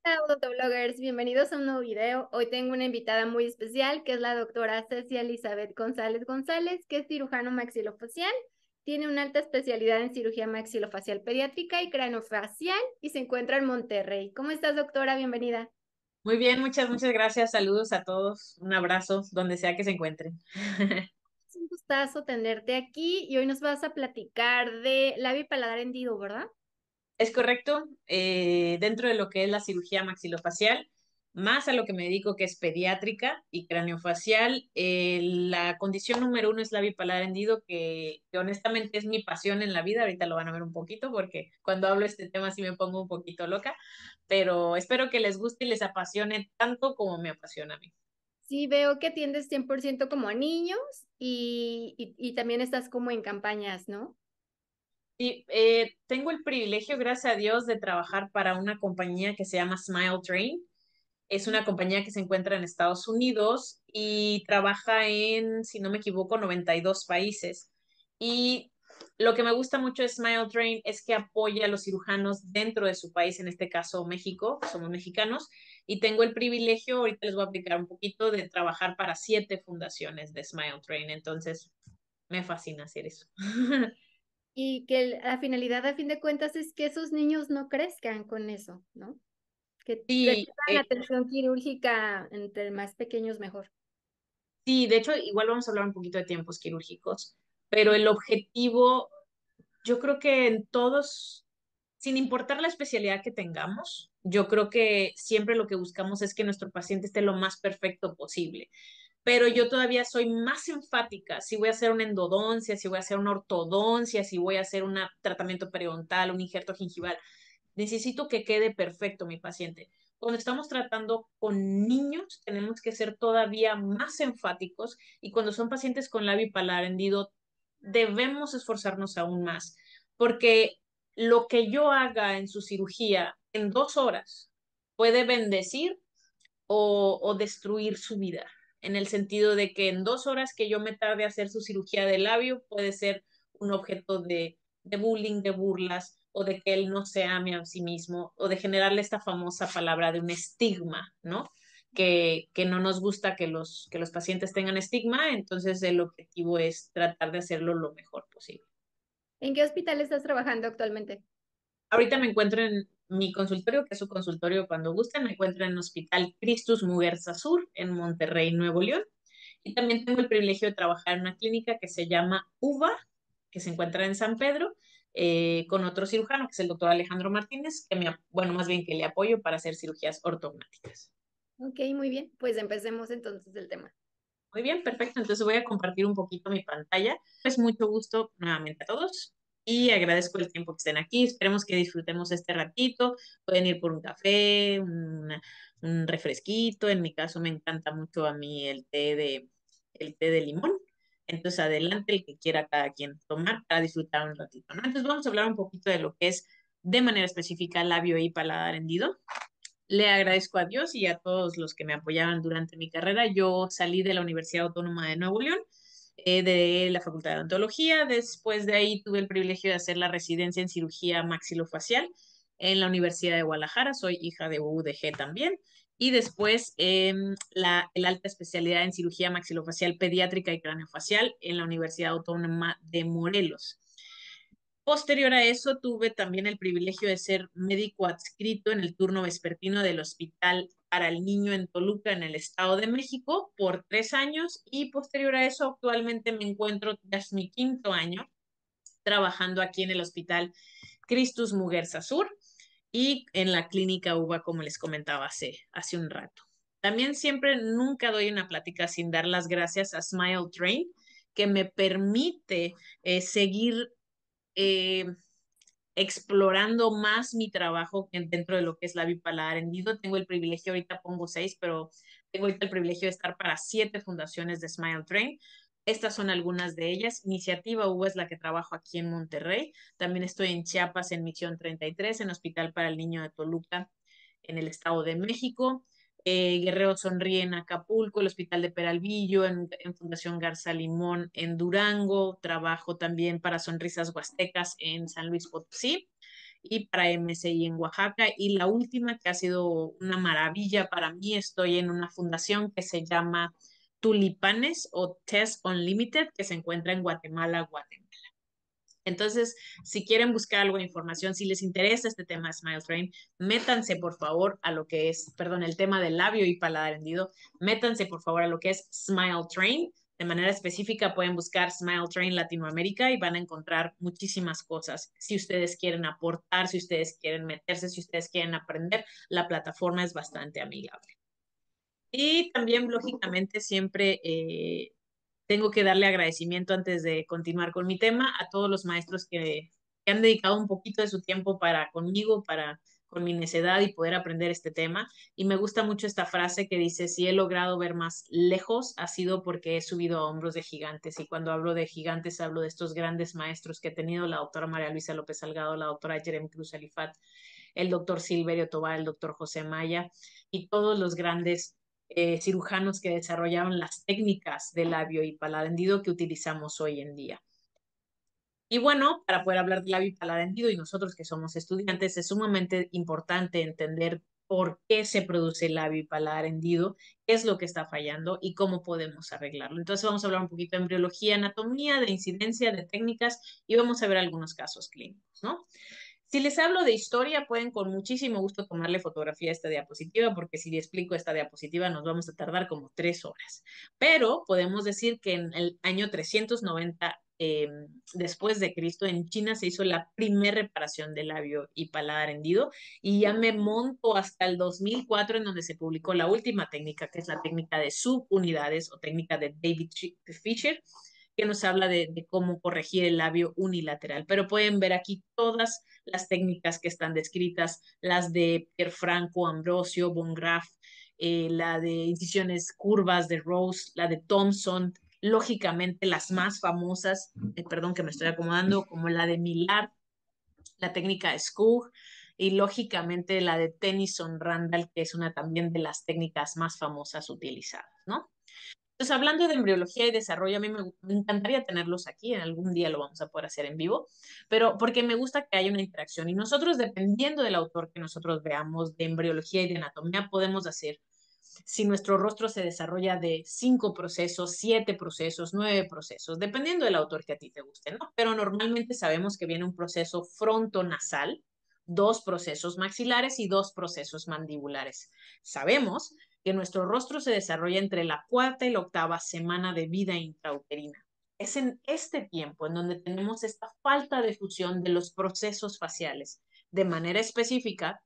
Hola, odontobloggers, bienvenidos a un nuevo video. Hoy tengo una invitada muy especial que es la doctora Cecia Elizabeth González González, que es cirujano maxilofacial. Tiene una alta especialidad en cirugía maxilofacial pediátrica y craneofacial y se encuentra en Monterrey. ¿Cómo estás, doctora? Bienvenida. Muy bien, muchas gracias. Saludos a todos. Un abrazo donde sea que se encuentren. Es un gustazo tenerte aquí y hoy nos vas a platicar de labio y paladar hendido, ¿verdad? Es correcto, dentro de lo que es la cirugía maxilofacial, más a lo que me dedico que es pediátrica y craneofacial, la condición número uno es labial hendido, que honestamente es mi pasión en la vida. Ahorita lo van a ver un poquito porque cuando hablo este tema sí me pongo un poquito loca, pero espero que les guste y les apasione tanto como me apasiona a mí. Sí, veo que atiendes 100% como a niños y también estás como en campañas, ¿no? Sí, tengo el privilegio, gracias a Dios, de trabajar para una compañía que se llama Smile Train. Es una compañía que se encuentra en Estados Unidos y trabaja en, si no me equivoco, 92 países. Y lo que me gusta mucho de Smile Train es que apoya a los cirujanos dentro de su país, en este caso México, somos mexicanos, y tengo el privilegio, ahorita les voy a aplicar un poquito, de trabajar para 7 fundaciones de Smile Train. Entonces, me fascina hacer eso. Y que la finalidad a fin de cuentas es que esos niños no crezcan con eso, ¿no? Que Sí, reciban atención quirúrgica entre más pequeños mejor. sí, de hecho, igual vamos a hablar un poquito de tiempos quirúrgicos, pero el objetivo, yo creo que en todos, sin importar la especialidad que tengamos, yo creo que siempre lo que buscamos es que nuestro paciente esté lo más perfecto posible. Pero yo todavía soy más enfática si voy a hacer una endodoncia, si voy a hacer una ortodoncia, si voy a hacer un tratamiento periodontal, un injerto gingival. Necesito que quede perfecto mi paciente. Cuando estamos tratando con niños, tenemos que ser todavía más enfáticos, y cuando son pacientes con labio y paladar hendido, debemos esforzarnos aún más, porque lo que yo haga en su cirugía en 2 horas puede bendecir o destruir su vida, en el sentido de que en 2 horas que yo me tarde a hacer su cirugía de labio puede ser un objeto de bullying, de burlas, o de que él no se ame a sí mismo, o de generarle esta famosa palabra de un estigma, ¿no? Que no nos gusta que los pacientes tengan estigma. Entonces el objetivo es tratar de hacerlo lo mejor posible. ¿En qué hospital estás trabajando actualmente? Ahorita me encuentro en mi consultorio, que es su consultorio cuando gusten. Me encuentro en el Hospital Cristus Muguerza Sur, en Monterrey, Nuevo León. Y también tengo el privilegio de trabajar en una clínica que se llama UVA, que se encuentra en San Pedro, con otro cirujano, que es el doctor Alejandro Martínez, bueno, más bien que le apoyo para hacer cirugías ortognáticas. Ok, muy bien. Pues empecemos entonces el tema. Muy bien, perfecto. Entonces voy a compartir un poquito mi pantalla. Es mucho gusto nuevamente a todos y agradezco el tiempo que estén aquí. Esperemos que disfrutemos este ratito. Pueden ir por un café, un refresquito. En mi caso me encanta mucho a mí el té de limón. Entonces adelante el que quiera cada quien tomar para disfrutar un ratito, ¿no? Entonces vamos a hablar un poquito de lo que es de manera específica labio y paladar hendido. Le agradezco a Dios y a todos los que me apoyaban durante mi carrera. Yo salí de la Universidad Autónoma de Nuevo León, de la Facultad de Odontología. Después de ahí tuve el privilegio de hacer la residencia en cirugía maxilofacial en la Universidad de Guadalajara. Soy hija de UDG también. Y después el alta especialidad en cirugía maxilofacial pediátrica y craneofacial en la Universidad Autónoma de Morelos. Posterior a eso, tuve también el privilegio de ser médico adscrito en el turno vespertino del Hospital para el Niño en Toluca, en el Estado de México, por 3 años. Y posterior a eso, actualmente me encuentro, ya es mi quinto año, trabajando aquí en el Hospital Cristus Muguerza Sur y en la clínica UBA, como les comentaba hace un rato. También siempre, nunca doy una plática sin dar las gracias a Smile Train, que me permite seguir eh, explorando más mi trabajo dentro de lo que es la bipolar hendido. Tengo el privilegio, ahorita pongo 6, pero tengo ahorita el privilegio de estar para 7 fundaciones de Smile Train. Estas son algunas de ellas. Iniciativa U es la que trabajo aquí en Monterrey. También estoy en Chiapas, en Misión 33, en Hospital para el Niño de Toluca, en el Estado de México. Guerrero Sonríe en Acapulco, el Hospital de Peralvillo, en Fundación Garza Limón en Durango. Trabajo también para Sonrisas Huastecas en San Luis Potosí. y para MSI en Oaxaca. Y la última que ha sido una maravilla para mí, estoy en una fundación que se llama Tulipanes o Test Unlimited, que se encuentra en Guatemala, Guatemala. Entonces, si quieren buscar algo de información, si les interesa este tema de Smile Train, métanse por favor a lo que es, perdón, el tema del labio y paladar hendido, métanse por favor a lo que es Smile Train. De manera específica pueden buscar Smile Train Latinoamérica y van a encontrar muchísimas cosas. Si ustedes quieren aportar, si ustedes quieren meterse, si ustedes quieren aprender, la plataforma es bastante amigable. Y también, lógicamente, siempre tengo que darle agradecimiento antes de continuar con mi tema a todos los maestros que han dedicado un poquito de su tiempo para conmigo, para con mi necedad y poder aprender este tema. Y me gusta mucho esta frase que dice, si he logrado ver más lejos, ha sido porque he subido a hombros de gigantes. Y cuando hablo de gigantes, hablo de estos grandes maestros que he tenido, la doctora María Luisa López Salgado, la doctora Jerem Cruz Alifat, el doctor Silverio Tobar, el doctor José Maya y todos los grandes cirujanos que desarrollaron las técnicas de labio y paladar hendido que utilizamos hoy en día. Y bueno, para poder hablar de labio y paladar hendido y nosotros que somos estudiantes, es sumamente importante entender por qué se produce el labio y paladar hendido, qué es lo que está fallando y cómo podemos arreglarlo. Entonces vamos a hablar un poquito de embriología, anatomía, de incidencia, de técnicas y vamos a ver algunos casos clínicos, ¿no? Si les hablo de historia, pueden con muchísimo gusto tomarle fotografía a esta diapositiva, porque si le explico esta diapositiva nos vamos a tardar como 3 horas. Pero podemos decir que en el año 390 después de Cristo, en China se hizo la primera reparación del labio y paladar hendido, y ya me monto hasta el 2004 en donde se publicó la última técnica, que es la técnica de subunidades o técnica de David Fisher, que nos habla de cómo corregir el labio unilateral. Pero pueden ver aquí todas las técnicas que están descritas, las de Pierfranco, Ambrosio, Von Graf, la de incisiones curvas de Rose, la de Thompson, lógicamente las más famosas, perdón que me estoy acomodando, como la de Millar, la técnica de Skug, y lógicamente la de Tennyson Randall, que es una también de las técnicas más famosas utilizadas, ¿no? Entonces, hablando de embriología y desarrollo, a mí me encantaría tenerlos aquí, en algún día lo vamos a poder hacer en vivo, pero porque me gusta que haya una interacción y nosotros, dependiendo del autor que nosotros veamos de embriología y de anatomía, podemos hacer si nuestro rostro se desarrolla de 5 procesos, 7 procesos, 9 procesos, dependiendo del autor que a ti te guste, ¿no? Pero normalmente sabemos que viene un proceso frontonasal, 2 procesos maxilares y 2 procesos mandibulares. Sabemos que nuestro rostro se desarrolla entre la 4ª y la 8ª semana de vida intrauterina. Es en este tiempo en donde tenemos esta falta de fusión de los procesos faciales. De manera específica,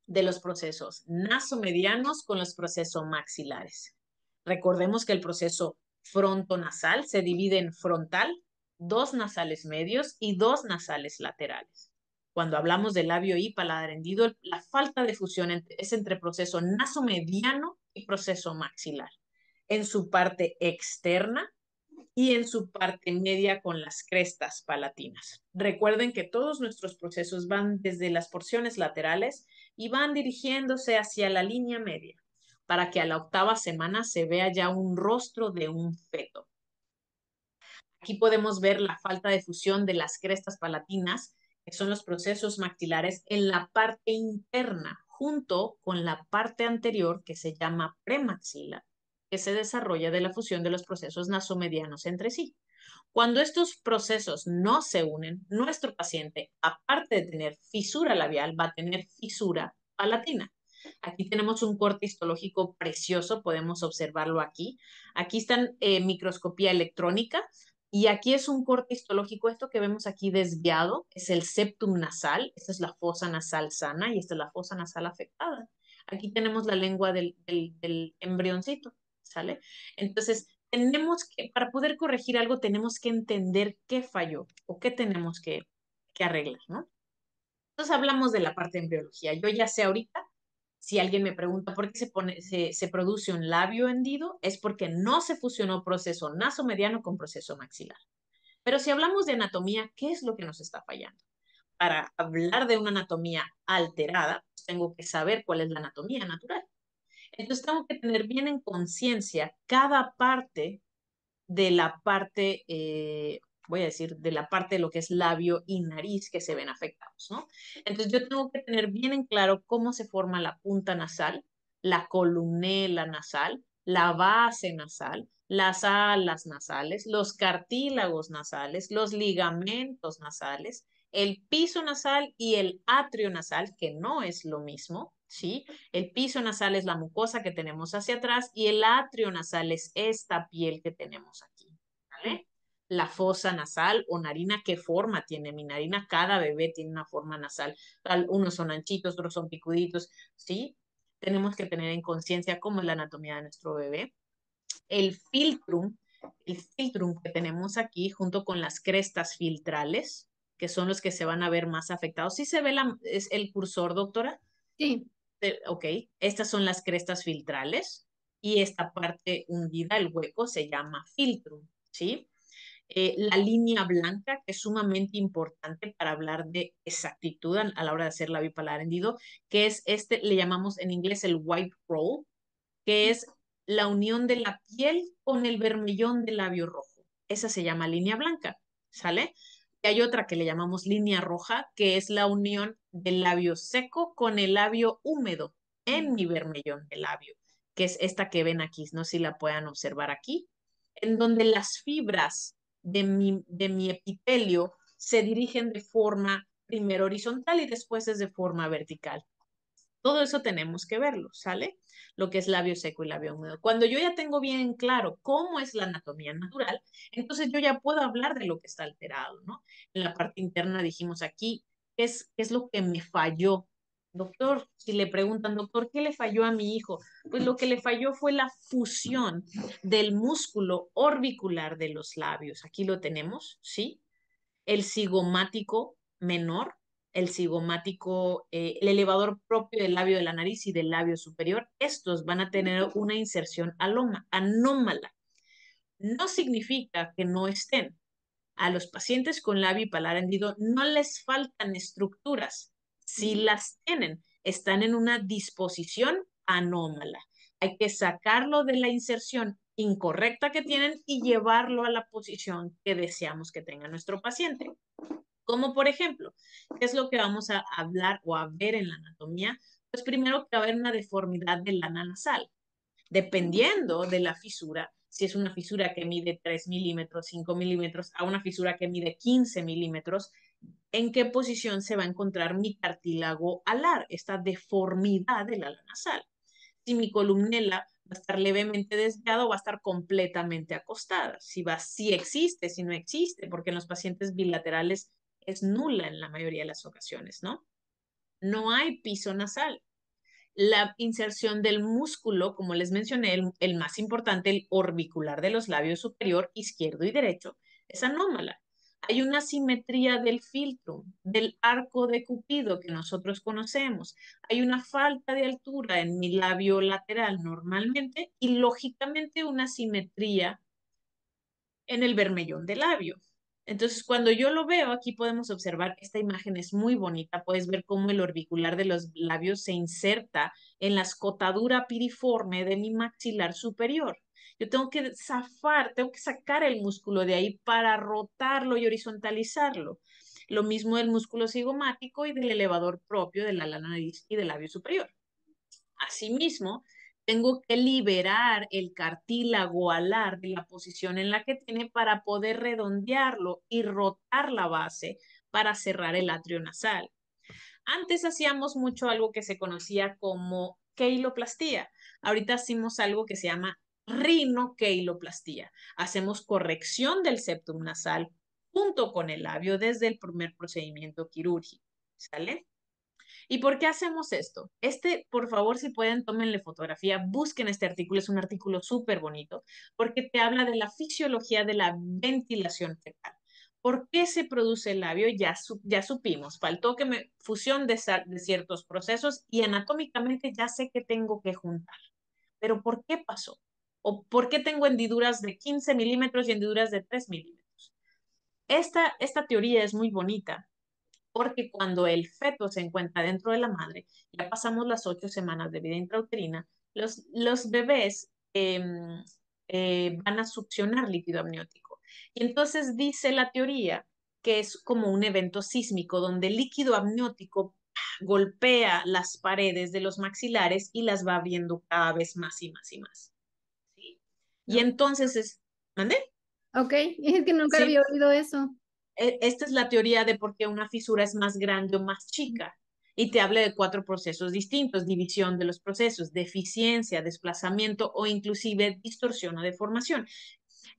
de los procesos nasomedianos con los procesos maxilares. Recordemos que el proceso frontonasal se divide en frontal, 2 nasales medios y 2 nasales laterales. Cuando hablamos de labio y paladar hendido, la falta de fusión es entre proceso nasomediano y proceso maxilar. En su parte externa y en su parte media con las crestas palatinas. Recuerden que todos nuestros procesos van desde las porciones laterales y van dirigiéndose hacia la línea media para que a la 8ª semana se vea ya un rostro de un feto. Aquí podemos ver la falta de fusión de las crestas palatinas, que son los procesos maxilares, en la parte interna, junto con la parte anterior que se llama premaxila, que se desarrolla de la fusión de los procesos nasomedianos entre sí. Cuando estos procesos no se unen, nuestro paciente, aparte de tener fisura labial, va a tener fisura palatina. Aquí tenemos un corte histológico precioso, podemos observarlo aquí. Aquí está microscopía electrónica y aquí es un corte histológico. Esto que vemos aquí desviado es el septum nasal, esta es la fosa nasal sana y esta es la fosa nasal afectada. Aquí tenemos la lengua del embrioncito, ¿sale? Entonces, tenemos que, para poder corregir algo, tenemos que entender qué falló o qué tenemos que arreglar, ¿no? Entonces hablamos de la parte de embriología. Yo ya sé ahorita, si alguien me pregunta por qué se produce un labio hendido, es porque no se fusionó proceso nasomediano con proceso maxilar. Pero si hablamos de anatomía, ¿qué es lo que nos está fallando? Para hablar de una anatomía alterada, pues tengo que saber cuál es la anatomía natural. Entonces tengo que tener bien en conciencia cada parte de la parte voy a decir, de la parte de lo que es labio y nariz que se ven afectados, ¿no? Entonces yo tengo que tener bien en claro cómo se forma la punta nasal, la columela nasal, la base nasal, las alas nasales, los cartílagos nasales, los ligamentos nasales, el piso nasal y el atrio nasal, que no es lo mismo, ¿sí? El piso nasal es la mucosa que tenemos hacia atrás y el atrio nasal es esta piel que tenemos aquí, ¿vale? La fosa nasal o narina, ¿qué forma tiene mi narina? Cada bebé tiene una forma nasal. Unos son anchitos, otros son picuditos, ¿sí? Tenemos que tener en conciencia cómo es la anatomía de nuestro bebé. El filtrum, el filtrum que tenemos aquí junto con las crestas filtrales, que son los que se van a ver más afectados. ¿Sí se ve es el cursor, doctora? Sí. Ok, estas son las crestas filtrales y esta parte hundida, el hueco, se llama filtrum, ¿sí? La línea blanca, que es sumamente importante para hablar de exactitud a la hora de hacer la bipolar hendido, que es le llamamos en inglés el white roll, que es la unión de la piel con el vermellón del labio rojo. Esa se llama línea blanca, ¿sale? Y hay otra que le llamamos línea roja, que es la unión del labio seco con el labio húmedo en mi vermellón del labio, que es esta que ven aquí, no sé si la puedan observar aquí, en donde las fibras de mi epitelio se dirigen de forma primero horizontal y después es de forma vertical. Todo eso tenemos que verlo, ¿sale? Lo que es labio seco y labio húmedo. Cuando yo ya tengo bien claro cómo es la anatomía natural, entonces yo ya puedo hablar de lo que está alterado, ¿no? En la parte interna dijimos aquí, ¿qué es lo que me falló? Doctor, si le preguntan, doctor, ¿qué le falló a mi hijo? Pues lo que le falló fue la fusión del músculo orbicular de los labios. Aquí lo tenemos, ¿sí? El cigomático menor, el cigomático, el elevador propio del labio de la nariz y del labio superior, estos van a tener una inserción anómala. No significa que no estén. A los pacientes con labio y paladar hendido no les faltan estructuras. Si las tienen, están en una disposición anómala. Hay que sacarlo de la inserción incorrecta que tienen y llevarlo a la posición que deseamos que tenga nuestro paciente. Como por ejemplo, ¿qué es lo que vamos a hablar o a ver en la anatomía? Pues primero que va a haber una deformidad del lana nasal. Dependiendo de la fisura, si es una fisura que mide 3 milímetros, 5 milímetros, a una fisura que mide 15 milímetros, ¿en qué posición se va a encontrar mi cartílago alar, esta deformidad del ala nasal? Si mi columnela va a estar levemente desviada o va a estar completamente acostada, si existe, si no existe, porque en los pacientes bilaterales es nula en la mayoría de las ocasiones, ¿no? No hay piso nasal. La inserción del músculo, como les mencioné, el más importante, el orbicular de los labios superior, izquierdo y derecho, es anómala. Hay una simetría del filtro, del arco de Cupido que nosotros conocemos. Hay una falta de altura en mi labio lateral normalmente y lógicamente una simetría en el vermellón del labio. Entonces, cuando yo lo veo, aquí podemos observar, esta imagen es muy bonita, puedes ver cómo el orbicular de los labios se inserta en la escotadura piriforme de mi maxilar superior. Yo tengo que zafar, tengo que sacar el músculo de ahí para rotarlo y horizontalizarlo. Lo mismo del músculo cigomático y del elevador propio de la nariz y del labio superior. Asimismo, tengo que liberar el cartílago alar de la posición en la que tiene para poder redondearlo y rotar la base para cerrar el atrio nasal. Antes hacíamos mucho algo que se conocía como queiloplastía. Ahorita hacemos algo que se llama rinoqueiloplastía. Hacemos corrección del septum nasal junto con el labio desde el primer procedimiento quirúrgico. ¿Sale? ¿Y por qué hacemos esto? Por favor, si pueden, tómenle fotografía, busquen este artículo, es un artículo súper bonito, porque te habla de la fisiología de la ventilación fecal. ¿Por qué se produce el labio? Ya supimos, faltó que fusión de ciertos procesos y anatómicamente ya sé que tengo que juntar. Pero ¿por qué pasó? ¿O por qué tengo hendiduras de 15 milímetros y hendiduras de 3 milímetros? Esta teoría es muy bonita porque cuando el feto se encuentra dentro de la madre, ya pasamos las 8 semanas de vida intrauterina, los bebés van a succionar líquido amniótico. Y entonces dice la teoría que es como un evento sísmico donde el líquido amniótico golpea las paredes de los maxilares y las va abriendo cada vez más y más y más. ¿Sí? Y ¿no? entonces ¿mande? Ok, es que nunca Sí, había oído eso. esta es la teoría de por qué una fisura es más grande o más chica. Y te habla de 4 procesos distintos: división de los procesos, deficiencia, desplazamiento o inclusive distorsión o deformación.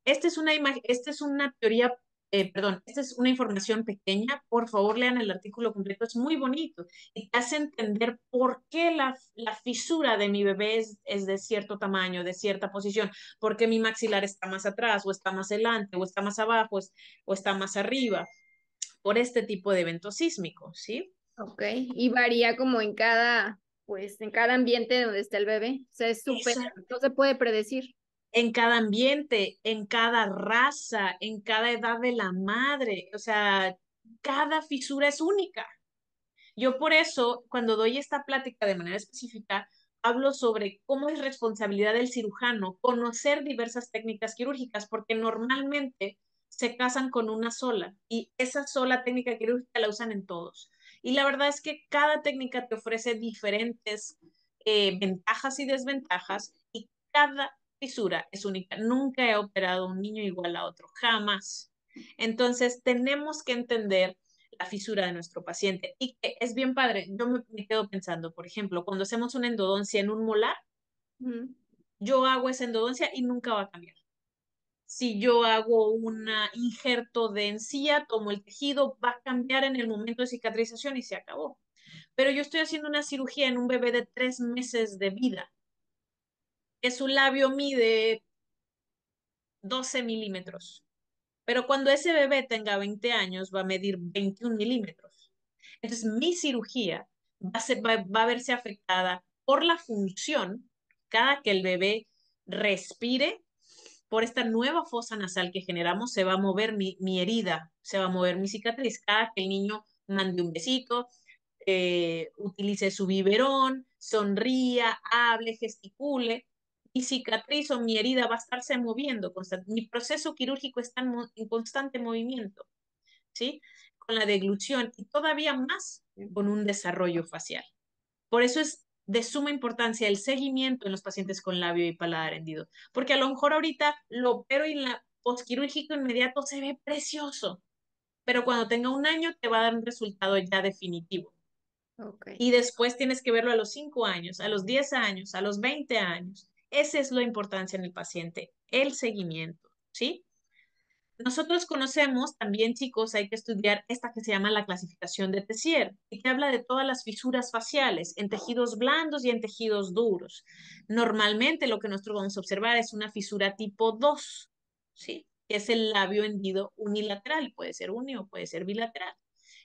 Esta es una teoría, perdón, esta es una información pequeña. Por favor, lean el artículo completo, es muy bonito y te hace entender por qué la fisura de mi bebé es de cierto tamaño, de cierta posición, por qué mi maxilar está más atrás, o está más adelante, o está más abajo, o está más arriba, por este tipo de eventos sísmicos, ¿sí? Ok, y varía como en cada, pues en cada ambiente donde está el bebé. O sea, es súper, Eso, no se puede predecir. en cada ambiente, en cada raza, en cada edad de la madre, o sea, cada fisura es única. Yo por eso, cuando doy esta plática de manera específica, hablo sobre cómo es responsabilidad del cirujano conocer diversas técnicas quirúrgicas, porque normalmente se casan con una sola y esa sola técnica quirúrgica la usan en todos. Y la verdad es que cada técnica te ofrece diferentes ventajas y desventajas, y cada fisura es única. Nunca he operado a un niño igual a otro, jamás. Entonces, tenemos que entender la fisura de nuestro paciente. Y que es bien padre. Yo me quedo pensando, por ejemplo, cuando hacemos una endodoncia en un molar, Mm. yo hago esa endodoncia y nunca va a cambiar. Si yo hago un injerto de encía, tomo el tejido, va a cambiar en el momento de cicatrización y se acabó. Pero yo estoy haciendo una cirugía en un bebé de 3 meses de vida, que su labio mide 12 milímetros. Pero cuando ese bebé tenga 20 años, va a medir 21 milímetros. Entonces, mi cirugía va a verse afectada por la función cada que el bebé respire. Por esta nueva fosa nasal que generamos, se va a mover mi herida, se va a mover mi cicatriz. Cada que el niño mande un besito, utilice su biberón, sonría, hable, gesticule, mi cicatriz o mi herida va a estarse moviendo. Mi proceso quirúrgico está en constante movimiento, ¿sí? Con la deglución y todavía más con un desarrollo facial. Por eso es de suma importancia el seguimiento en los pacientes con labio y paladar hendido, porque a lo mejor ahorita lo opero y en la posquirúrgico inmediato se ve precioso, pero cuando tenga un año te va a dar un resultado ya definitivo. Ok. Y después tienes que verlo a los 5 años, a los 10 años, a los 20 años. Esa es la importancia en el paciente, el seguimiento, ¿sí? Nosotros conocemos también, chicos, hay que estudiar esta que se llama la clasificación de Tessier, y que habla de todas las fisuras faciales en tejidos blandos y en tejidos duros. Normalmente lo que nosotros vamos a observar es una fisura tipo 2, ¿sí? Que es el labio hendido unilateral, puede ser uni o puede ser bilateral.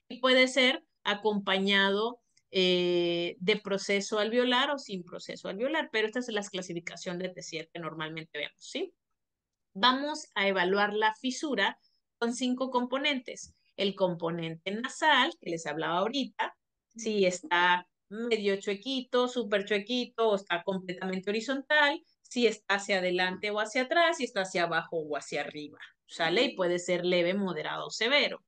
Y puede ser acompañado de proceso alveolar o sin proceso alveolar, pero esta es la clasificación de Tessier que normalmente vemos, ¿sí? Vamos a evaluar la fisura con 5 componentes. El componente nasal, que les hablaba ahorita, si está medio chuequito, súper chuequito o está completamente horizontal, si está hacia adelante o hacia atrás, si está hacia abajo o hacia arriba, ¿sale? Y puede ser leve, moderado o severo.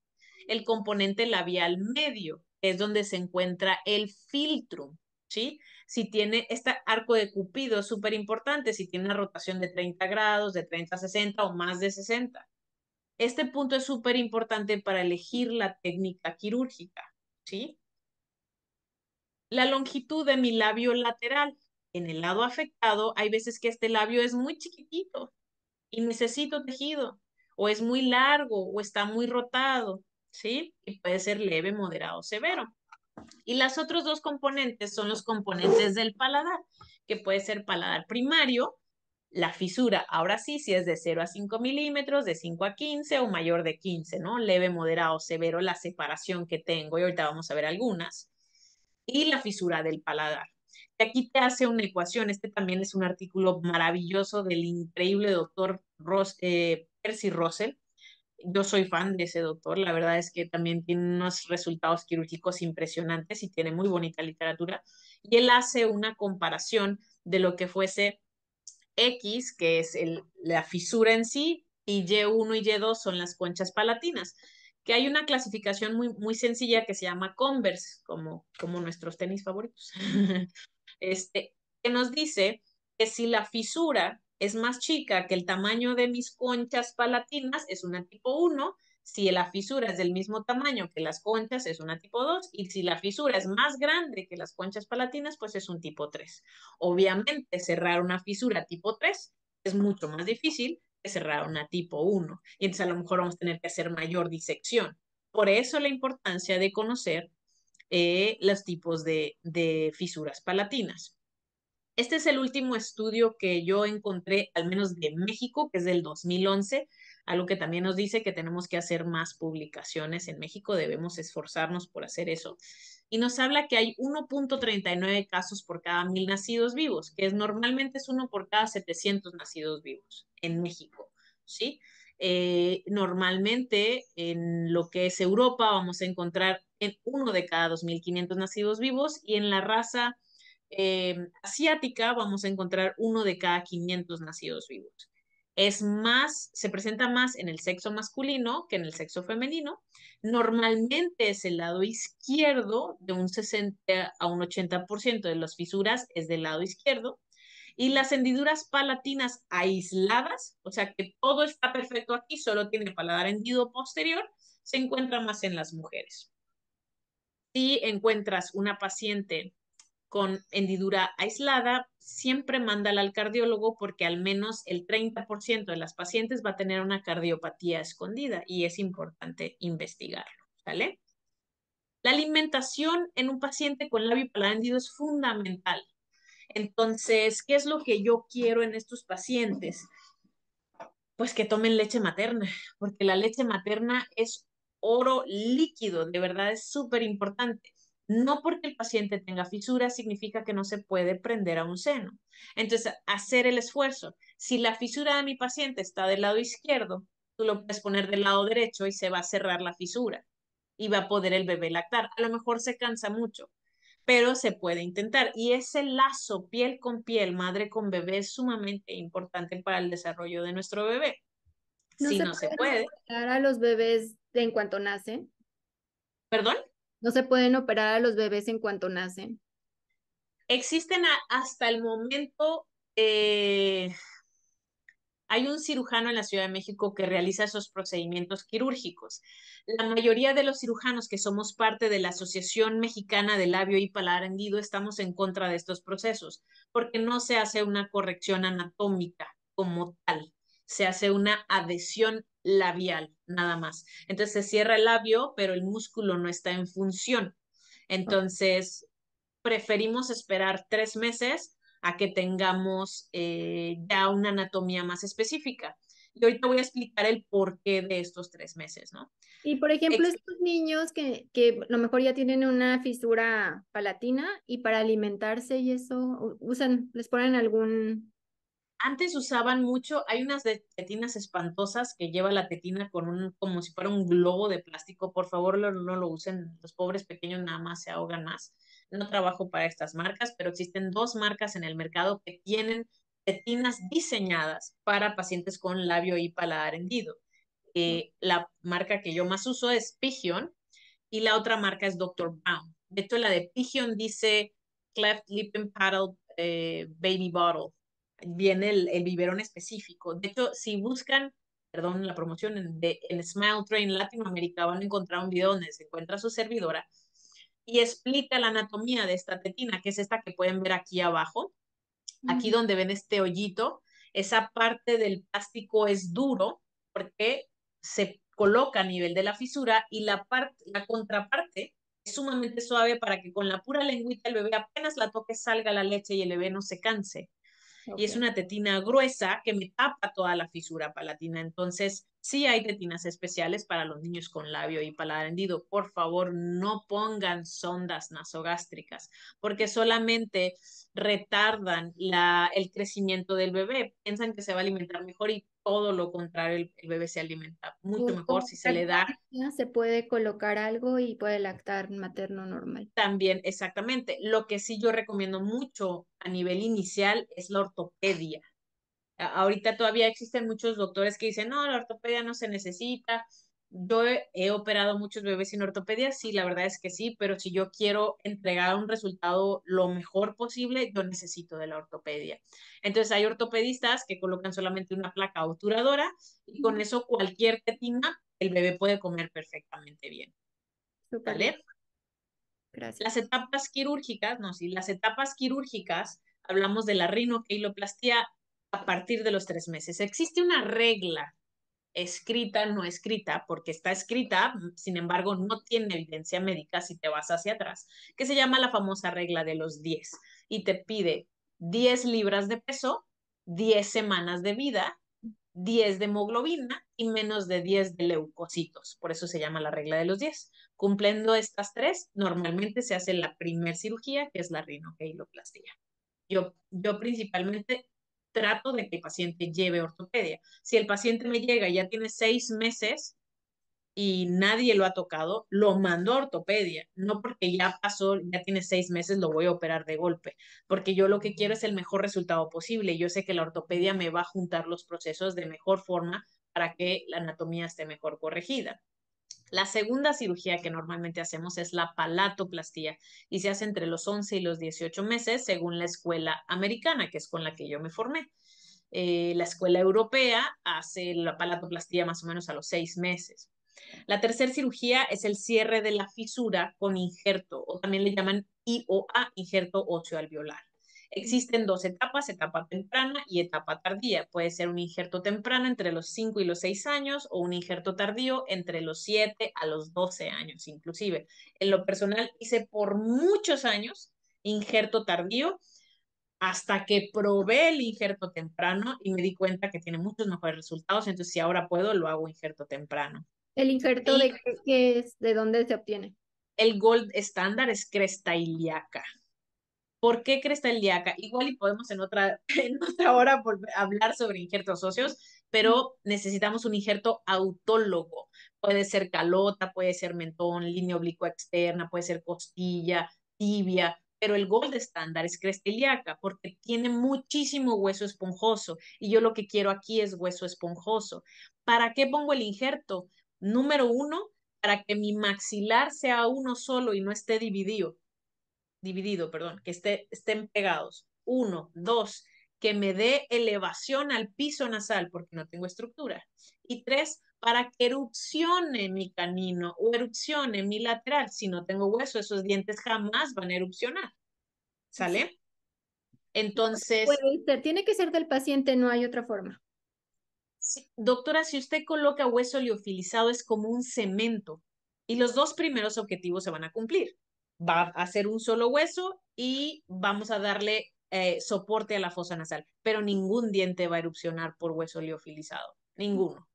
El componente labial medio, que es donde se encuentra el filtro, ¿sí? Si tiene este arco de Cupido, es súper importante, si tiene una rotación de 30 grados, de 30 a 60 o más de 60. Este punto es súper importante para elegir la técnica quirúrgica, ¿sí? La longitud de mi labio lateral. En el lado afectado, hay veces que este labio es muy chiquitito y necesito tejido, o es muy largo, o está muy rotado, ¿sí? Y puede ser leve, moderado o severo. Y las otros 2 componentes son los componentes del paladar, que puede ser paladar primario, la fisura, ahora sí, si es de 0 a 5 milímetros, de 5 a 15 o mayor de 15, ¿no? Leve, moderado, severo, la separación que tengo, y ahorita vamos a ver algunas. Y la fisura del paladar. Y aquí te hace una ecuación. Este también es un artículo maravilloso del increíble doctor Percy Russell. Yo soy fan de ese doctor, la verdad es que también tiene unos resultados quirúrgicos impresionantes y tiene muy bonita literatura. Y él hace una comparación de lo que fuese X, que es la fisura en sí, y Y1 y Y2 son las conchas palatinas, que hay una clasificación muy sencilla que se llama Converse, como nuestros tenis favoritos, que nos dice que si la fisura es más chica que el tamaño de mis conchas palatinas, es una tipo 1, si la fisura es del mismo tamaño que las conchas, es una tipo 2, y si la fisura es más grande que las conchas palatinas, pues es un tipo 3. Obviamente, cerrar una fisura tipo 3 es mucho más difícil que cerrar una tipo 1, y entonces a lo mejor vamos a tener que hacer mayor disección. Por eso la importancia de conocer los tipos de fisuras palatinas. Este es el último estudio que yo encontré, al menos de México, que es del 2011, algo que también nos dice que tenemos que hacer más publicaciones en México, debemos esforzarnos por hacer eso. Y nos habla que hay 1.39 casos por cada 1.000 nacidos vivos, que normalmente es uno por cada 700 nacidos vivos en México, ¿sí? Normalmente en lo que es Europa vamos a encontrar en uno de cada 2.500 nacidos vivos, y en la raza asiática vamos a encontrar uno de cada 500 nacidos vivos. Se presenta más en el sexo masculino que en el sexo femenino. Normalmente es el lado izquierdo, de un 60 a un 80% de las fisuras es del lado izquierdo. Y las hendiduras palatinas aisladas, o sea que todo está perfecto aquí, solo tiene paladar hendido posterior, se encuentra más en las mujeres. Si encuentras una paciente con hendidura aislada, siempre mándala al cardiólogo, porque al menos el 30% de las pacientes va a tener una cardiopatía escondida y es importante investigarlo, ¿sale? La alimentación en un paciente con labio paladar hendido es fundamental. Entonces, ¿qué es lo que yo quiero en estos pacientes? Pues que tomen leche materna, porque la leche materna es oro líquido, de verdad es súper importante. No porque el paciente tenga fisura significa que no se puede prender a un seno. Entonces, hacer el esfuerzo. Si la fisura de mi paciente está del lado izquierdo, tú lo puedes poner del lado derecho y se va a cerrar la fisura y va a poder el bebé lactar. A lo mejor se cansa mucho, pero se puede intentar. Y ese lazo piel con piel, madre con bebé, es sumamente importante para el desarrollo de nuestro bebé. No Si se no se pueden puede, operar a los bebés en cuanto nacen. perdón, No se pueden operar a los bebés en cuanto nacen. existen hasta el momento, eh, hay un cirujano en la Ciudad de México que realiza esos procedimientos quirúrgicos. La mayoría de los cirujanos que somos parte de la Asociación Mexicana de Labio y Paladar Hendido estamos en contra de estos procesos, porque no se hace una corrección anatómica como tal, se hace una adhesión labial, nada más. Entonces se cierra el labio, pero el músculo no está en función. Entonces, preferimos esperar 3 meses a que tengamos ya una anatomía más específica. Y ahorita voy a explicar el porqué de estos 3 meses, ¿no? Y por ejemplo, Ex estos niños que a lo mejor ya tienen una fisura palatina y para alimentarse y eso, usan, les ponen algún... Antes usaban mucho, hay unas tetinas espantosas que lleva la tetina con como si fuera un globo de plástico. Por favor, no lo usen, los pobres pequeños nada más se ahogan más. No trabajo para estas marcas, pero existen 2 marcas en el mercado que tienen tetinas diseñadas para pacientes con labio y paladar hendido. La marca que yo más uso es Pigeon y la otra marca es Dr. Brown. De hecho, la de Pigeon dice Cleft Lip and Paddle Baby Bottle. Viene el biberón específico. De hecho, si buscan, perdón, la promoción en Smile Train Latinoamérica, van a encontrar un video donde se encuentra su servidora y explica la anatomía de esta tetina, que es esta que pueden ver aquí abajo. Aquí donde ven este hoyito, esa parte del plástico es duro porque se coloca a nivel de la fisura, y la contraparte es sumamente suave para que con la pura lengüita el bebé apenas la toque salga la leche y el bebé no se canse. Y Ok. es una tetina gruesa que me tapa toda la fisura palatina. Entonces, sí hay tetinas especiales para los niños con labio y paladar hendido. Por favor, no pongan sondas nasogástricas, porque solamente retardan el crecimiento del bebé. Piensan que se va a alimentar mejor y todo lo contrario, el bebé se alimenta mucho O mejor como si se le da lactancia, se puede colocar algo y puede lactar materno normal. también exactamente. Lo que sí yo recomiendo mucho a nivel inicial es la ortopedia. Ahorita todavía existen muchos doctores que dicen, no, la ortopedia no se necesita. Yo he operado muchos bebés sin ortopedia, sí, la verdad es que sí, pero si yo quiero entregar un resultado lo mejor posible, yo necesito de la ortopedia. Entonces hay ortopedistas que colocan solamente una placa obturadora y con eso cualquier tetina, el bebé puede comer perfectamente bien. Súper bien, ¿Vale? gracias. Las etapas quirúrgicas, no, sí, las etapas quirúrgicas, hablamos de la rinoqueiloplastia a partir de los 3 meses. Existe una regla escrita, no escrita, porque está escrita, sin embargo, no tiene evidencia médica si te vas hacia atrás, que se llama la famosa regla de los 10 y te pide 10 libras de peso, 10 semanas de vida, 10 de hemoglobina y menos de 10 de leucocitos. Por eso se llama la regla de los 10. Cumpliendo estas tres, normalmente se hace la primer cirugía, que es la rinoqueiloplastia. Yo principalmente trato de que el paciente lleve ortopedia. Si el paciente me llega y ya tiene 6 meses y nadie lo ha tocado, lo mando a ortopedia. No porque ya pasó, ya tiene 6 meses, lo voy a operar de golpe, porque yo lo que quiero es el mejor resultado posible. Yo sé que la ortopedia me va a juntar los procesos de mejor forma para que la anatomía esté mejor corregida. La segunda cirugía que normalmente hacemos es la palatoplastia y se hace entre los 11 y los 18 meses según la escuela americana, que es con la que yo me formé. La escuela europea hace la palatoplastia más o menos a los 6 meses. La tercera cirugía es el cierre de la fisura con injerto, o también le llaman IOA, injerto óseo alveolar. Existen dos etapas, etapa temprana y etapa tardía. Puede ser un injerto temprano entre los 5 y los 6 años o un injerto tardío entre los 7 a los 12 años, inclusive. En lo personal hice por muchos años injerto tardío hasta que probé el injerto temprano y me di cuenta que tiene muchos mejores resultados. Entonces, si ahora puedo, lo hago injerto temprano. ¿El injerto Y de qué es? ¿De dónde se obtiene? el gold estándar es cresta ilíaca. ¿Por qué cresta ilíaca? Igual y podemos en otra hora hablar sobre injertos óseos, pero necesitamos un injerto autólogo. Puede ser calota, puede ser mentón, línea oblicua externa, puede ser costilla, tibia, pero el gold estándar es cresta ilíaca porque tiene muchísimo hueso esponjoso y yo lo que quiero aquí es hueso esponjoso. ¿Para qué pongo el injerto? Número uno, para que mi maxilar sea uno solo y no esté dividido, perdón, que estén pegados. Uno, dos, que me dé elevación al piso nasal porque no tengo estructura. Y tres, para que erupcione mi canino o erupcione mi lateral. Si no tengo hueso, esos dientes jamás van a erupcionar. Sí. ¿Sale? Entonces, Puede ser, tiene que ser del paciente, no hay otra forma. sí, doctora, si usted coloca hueso liofilizado es como un cemento y los dos primeros objetivos se van a cumplir. Va a hacer un solo hueso y vamos a darle soporte a la fosa nasal, pero ningún diente va a erupcionar por hueso liofilizado, ninguno.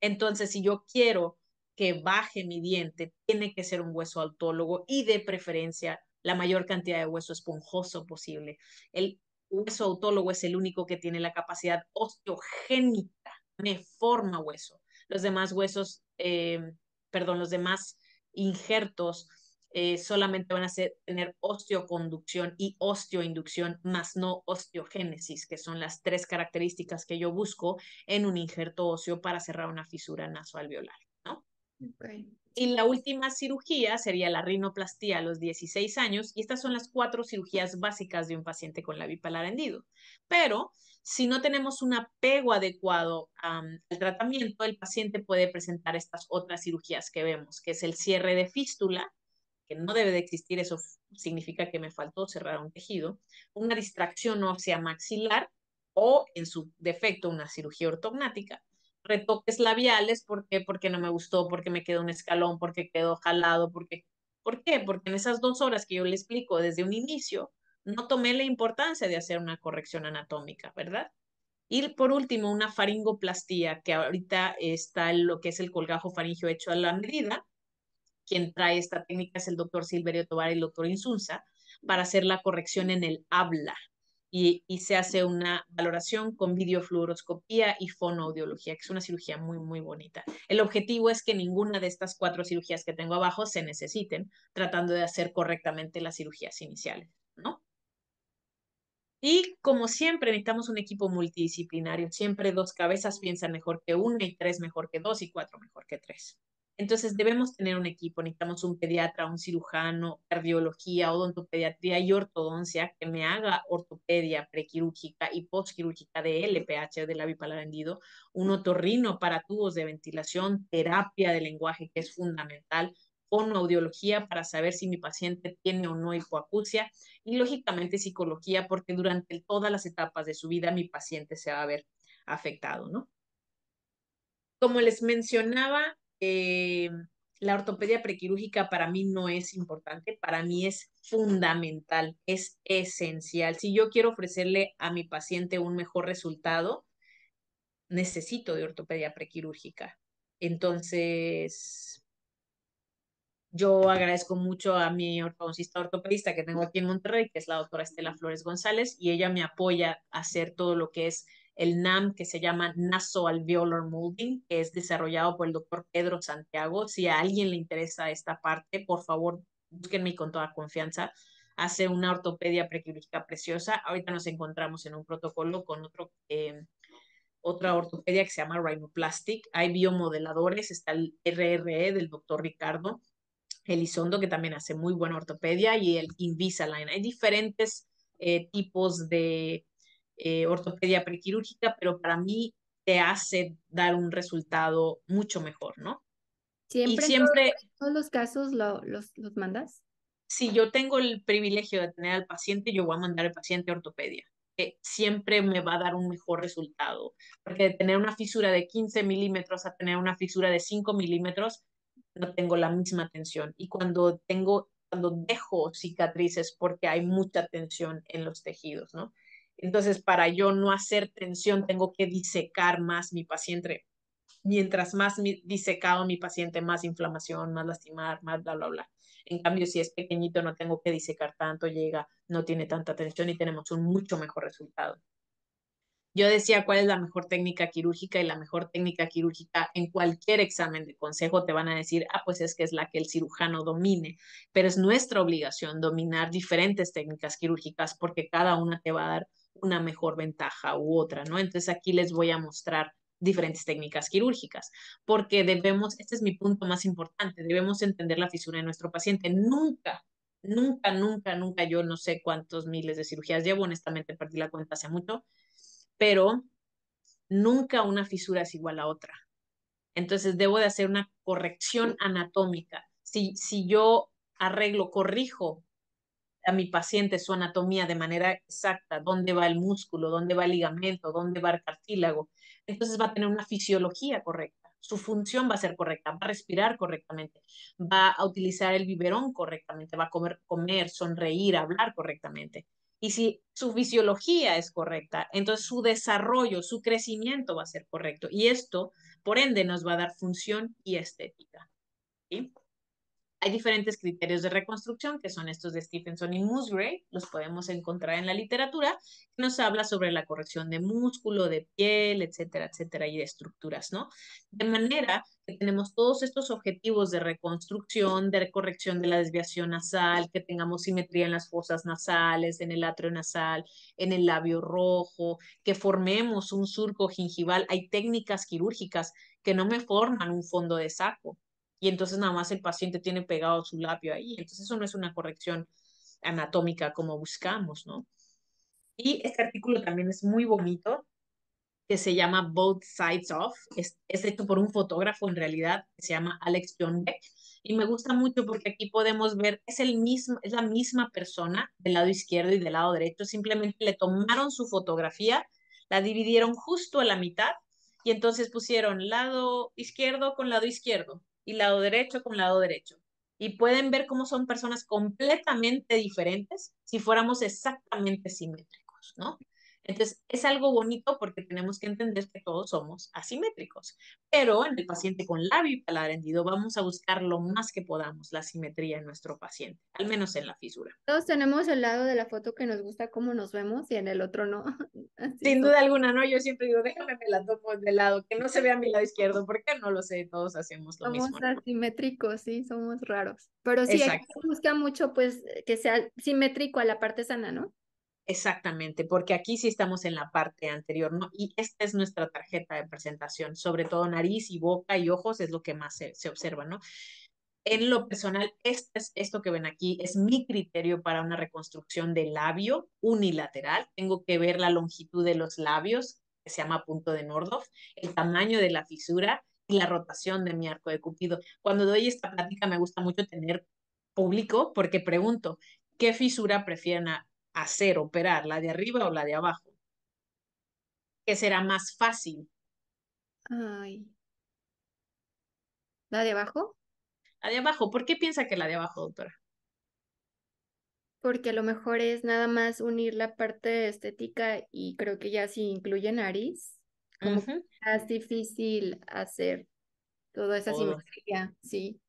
Entonces, si yo quiero que baje mi diente, tiene que ser un hueso autólogo y de preferencia la mayor cantidad de hueso esponjoso posible. El hueso autólogo es el único que tiene la capacidad osteogénica, me forma hueso. Los demás huesos, perdón, los demás injertos solamente van a tener osteoconducción y osteoinducción, más no osteogénesis, que son las tres características que yo busco en un injerto óseo para cerrar una fisura nasoalveolar, ¿no? Okay. Y la última cirugía sería la rinoplastia a los 16 años, y estas son las 4 cirugías básicas de un paciente con la bipolar hendido. Pero si no tenemos un apego adecuado al tratamiento, el paciente puede presentar estas otras cirugías que vemos, que es el cierre de fístula, que no debe de existir, eso significa que me faltó cerrar un tejido, una distracción ósea maxilar o, en su defecto, una cirugía ortognática, retoques labiales, ¿por qué? Porque no me gustó, porque me quedó un escalón, porque quedó jalado, ¿por qué? Porque en esas 2 horas que yo le explico desde un inicio, no tomé la importancia de hacer una corrección anatómica, ¿verdad? Y por último, una faringoplastía, que ahorita está lo que es el colgajo faríngeo hecho a la medida. Quien trae esta técnica es el doctor Silverio Tovar y el doctor Insunza, para hacer la corrección en el habla. Y se hace una valoración con videofluoroscopía y fonoaudiología, que es una cirugía muy, muy bonita. El objetivo es que ninguna de estas 4 cirugías que tengo abajo se necesiten, tratando de hacer correctamente las cirugías iniciales, ¿no? Y como siempre, necesitamos un equipo multidisciplinario. Siempre dos cabezas piensan mejor que una y tres mejor que dos y cuatro mejor que tres. Entonces debemos tener un equipo. Necesitamos un pediatra, un cirujano, cardiología, odontopediatría y ortodoncia que me haga ortopedia prequirúrgica y postquirúrgica de LPH, de labio paladar hendido, un otorrino para tubos de ventilación, terapia de lenguaje que es fundamental, fonoaudiología para saber si mi paciente tiene o no hipoacusia y lógicamente psicología, porque durante todas las etapas de su vida mi paciente se va a ver afectado, ¿no? Como les mencionaba, la ortopedia prequirúrgica para mí no es importante, para mí es fundamental, es esencial. Si yo quiero ofrecerle a mi paciente un mejor resultado, necesito de ortopedia prequirúrgica. Entonces, yo agradezco mucho a mi ortodoncista ortopedista que tengo aquí en Monterrey, que es la doctora Estela Flores González, y ella me apoya a hacer todo lo que es el NAM, que se llama Nasoalveolar Molding, que es desarrollado por el doctor Pedro Santiago. Si a alguien le interesa esta parte, por favor, búsquenme con toda confianza. Hace una ortopedia prequirúrgica preciosa. Ahorita nos encontramos en un protocolo con otra ortopedia que se llama Rhinoplastic. Hay biomodeladores, está el RRE del doctor Ricardo Elizondo, que también hace muy buena ortopedia, y el Invisalign. Hay diferentes tipos de ortopedia prequirúrgica, pero para mí te hace dar un resultado mucho mejor, ¿no? Y ¿Siempre en siempre, todos los casos los mandas? si yo tengo el privilegio de tener al paciente, yo voy a mandar al paciente a ortopedia, que siempre me va a dar un mejor resultado, porque de tener una fisura de 15 milímetros a tener una fisura de 5 milímetros, no tengo la misma tensión. Y cuando dejo cicatrices, porque hay mucha tensión en los tejidos, ¿no? Entonces, para yo no hacer tensión, tengo que disecar más mi paciente. Mientras más disecado mi paciente, más inflamación, más lastimar, más bla, bla, bla. En cambio, si es pequeñito, no tengo que disecar tanto, llega, no tiene tanta tensión y tenemos un mucho mejor resultado. Yo decía cuál es la mejor técnica quirúrgica y la mejor técnica quirúrgica en cualquier examen de consejo te van a decir, ah, pues es que es la que el cirujano domine, pero es nuestra obligación dominar diferentes técnicas quirúrgicas porque cada una te va a dar una mejor ventaja u otra, ¿no? Entonces aquí les voy a mostrar diferentes técnicas quirúrgicas, porque debemos, este es mi punto más importante, debemos entender la fisura de nuestro paciente. Nunca, nunca, nunca, nunca, yo no sé cuántos miles de cirugías llevo, honestamente perdí la cuenta hace mucho, pero nunca una fisura es igual a otra. Entonces debo de hacer una corrección anatómica. Si yo corrijo a mi paciente su anatomía de manera exacta, dónde va el músculo, dónde va el ligamento, dónde va el cartílago, entonces va a tener una fisiología correcta. Su función va a ser correcta, va a respirar correctamente, va a utilizar el biberón correctamente, va a comer, sonreír, hablar correctamente. Y si su fisiología es correcta, entonces su desarrollo, su crecimiento va a ser correcto. Y esto, por ende, nos va a dar función y estética. ¿Sí? Hay diferentes criterios de reconstrucción, que son estos de Stephenson y Musgrave, los podemos encontrar en la literatura, que nos habla sobre la corrección de músculo, de piel, etcétera, etcétera, y de estructuras, ¿no? De manera que tenemos todos estos objetivos de reconstrucción, de corrección de la desviación nasal, que tengamos simetría en las fosas nasales, en el atrio nasal, en el labio rojo, que formemos un surco gingival. Hay técnicas quirúrgicas que no me forman un fondo de saco, y entonces nada más el paciente tiene pegado su labio ahí. Entonces eso no es una corrección anatómica como buscamos, ¿no? Y este artículo también es muy bonito, que se llama Both Sides Of. Es hecho por un fotógrafo en realidad, que se llama Alex John Beck. Y me gusta mucho porque aquí podemos ver, es la misma persona del lado izquierdo y del lado derecho. Simplemente le tomaron su fotografía, la dividieron justo a la mitad y entonces pusieron lado izquierdo con lado izquierdo y lado derecho con lado derecho. Y pueden ver cómo son personas completamente diferentes si fuéramos exactamente simétricos, ¿no? Entonces, es algo bonito porque tenemos que entender que todos somos asimétricos, pero en el paciente con labio y paladar hendido vamos a buscar lo más que podamos la simetría en nuestro paciente, al menos en la fisura. Todos tenemos el lado de la foto que nos gusta cómo nos vemos y en el otro no. Así Sin son. duda alguna, ¿no? Yo siempre digo, déjame me la tomo de lado, que no se vea mi lado izquierdo, porque no lo sé, todos hacemos lo Somos mismo, ¿no? asimétricos, sí, somos raros. Pero sí, aquí Exacto. se busca mucho, pues, que sea simétrico a la parte sana, ¿no? Exactamente, porque aquí sí estamos en la parte anterior, ¿no? Y esta es nuestra tarjeta de presentación, sobre todo nariz y boca y ojos es lo que más se observa, ¿no? En lo personal, esto que ven aquí es mi criterio para una reconstrucción del labio unilateral. Tengo que ver la longitud de los labios, que se llama punto de Nordhoff, el tamaño de la fisura y la rotación de mi arco de Cupido. Cuando doy esta plática me gusta mucho tener público porque pregunto, ¿qué fisura prefieren hacer, operar, la de arriba o la de abajo? ¿Qué será más fácil? Ay, ¿la de abajo? La de abajo. ¿Por qué piensa que la de abajo, doctora? Porque a lo mejor es nada más unir la parte estética y creo que ya si incluye nariz, como que Ujú, es difícil hacer toda esa todo. simetría, sí,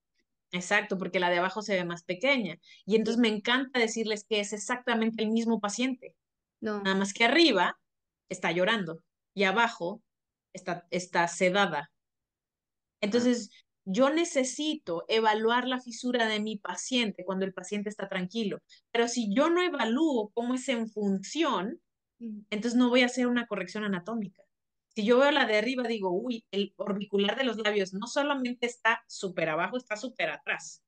Exacto, porque la de abajo se ve más pequeña. Y sí, entonces me encanta decirles que es exactamente el mismo paciente, no, nada más que arriba está llorando y abajo está sedada. ah, Entonces, yo necesito evaluar la fisura de mi paciente cuando el paciente está tranquilo. Pero si yo no evalúo cómo es en función, mm, entonces no voy a hacer una corrección anatómica. Si yo veo la de arriba, digo, uy, el orbicular de los labios no solamente está súper abajo, está súper atrás.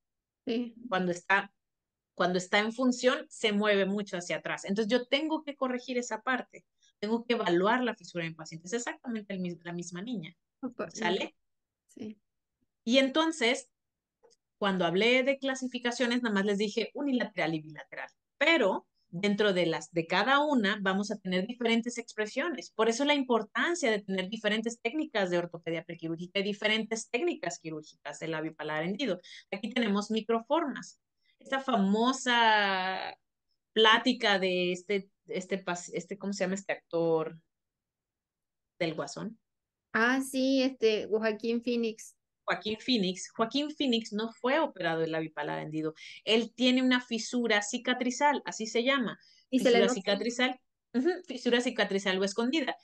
sí, Cuando está, cuando está en función, se mueve mucho hacia atrás. Entonces yo tengo que corregir esa parte. Tengo que evaluar la fisura en paciente. Es exactamente la misma niña. no, ¿Sale? sí. Y entonces, cuando hablé de clasificaciones, nada más les dije unilateral y bilateral. Pero dentro de las de cada una vamos a tener diferentes expresiones. Por eso la importancia de tener diferentes técnicas de ortopedia prequirúrgica y diferentes técnicas quirúrgicas del labio paladar hendido. Aquí tenemos microformas. Esta famosa plática de ¿cómo se llama este actor del Guasón? Ah, sí, Joaquín Phoenix. Joaquín Phoenix. Joaquín Phoenix no fue operado del labio paladar hendido. Él tiene una fisura cicatrizal, así se llama. Y se le Fisura nota. cicatrizal. Fisura cicatrizal o escondida.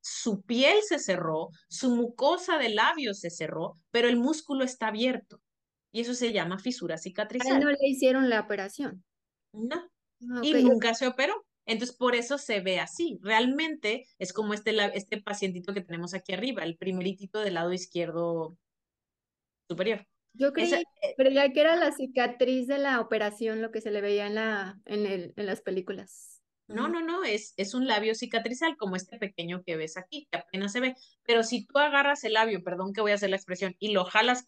Su piel se cerró, su mucosa de labios se cerró, pero el músculo está abierto. Y eso se llama fisura A él no cicatrizal. le hicieron la operación. No. Ah, ok. Y nunca se operó. Entonces, por eso se ve así. Realmente es como este pacientito que tenemos aquí arriba, el primeritito del lado izquierdo superior. Yo Esa, creí, creía que era la cicatriz de la operación lo que se le veía en las películas. no, Mm, no, es un labio cicatrizal como este pequeño que ves aquí, que apenas se ve. Pero si tú agarras el labio, perdón que voy a hacer la expresión, y lo jalas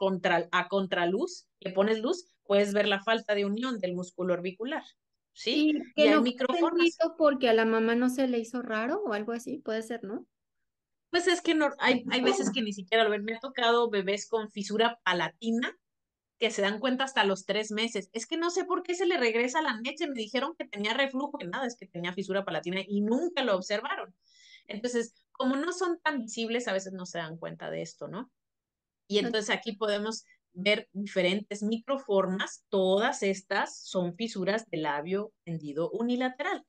a contraluz, le pones luz, puedes ver la falta de unión del músculo orbicular, ¿sí? y Y que hay no fue microformas. atendido porque a la mamá no se le hizo raro o algo así, puede ser, ¿no? Pues es que no, hay veces que ni siquiera lo ven. Me ha tocado bebés con fisura palatina que se dan cuenta hasta los 3 meses. Es que no sé por qué se le regresa la leche. Me dijeron que tenía reflujo y nada, es que tenía fisura palatina y nunca lo observaron. Entonces, como no son tan visibles, a veces no se dan cuenta de esto, ¿no? Y No. entonces aquí podemos ver diferentes microformas. Todas estas son fisuras del labio hendido unilateral,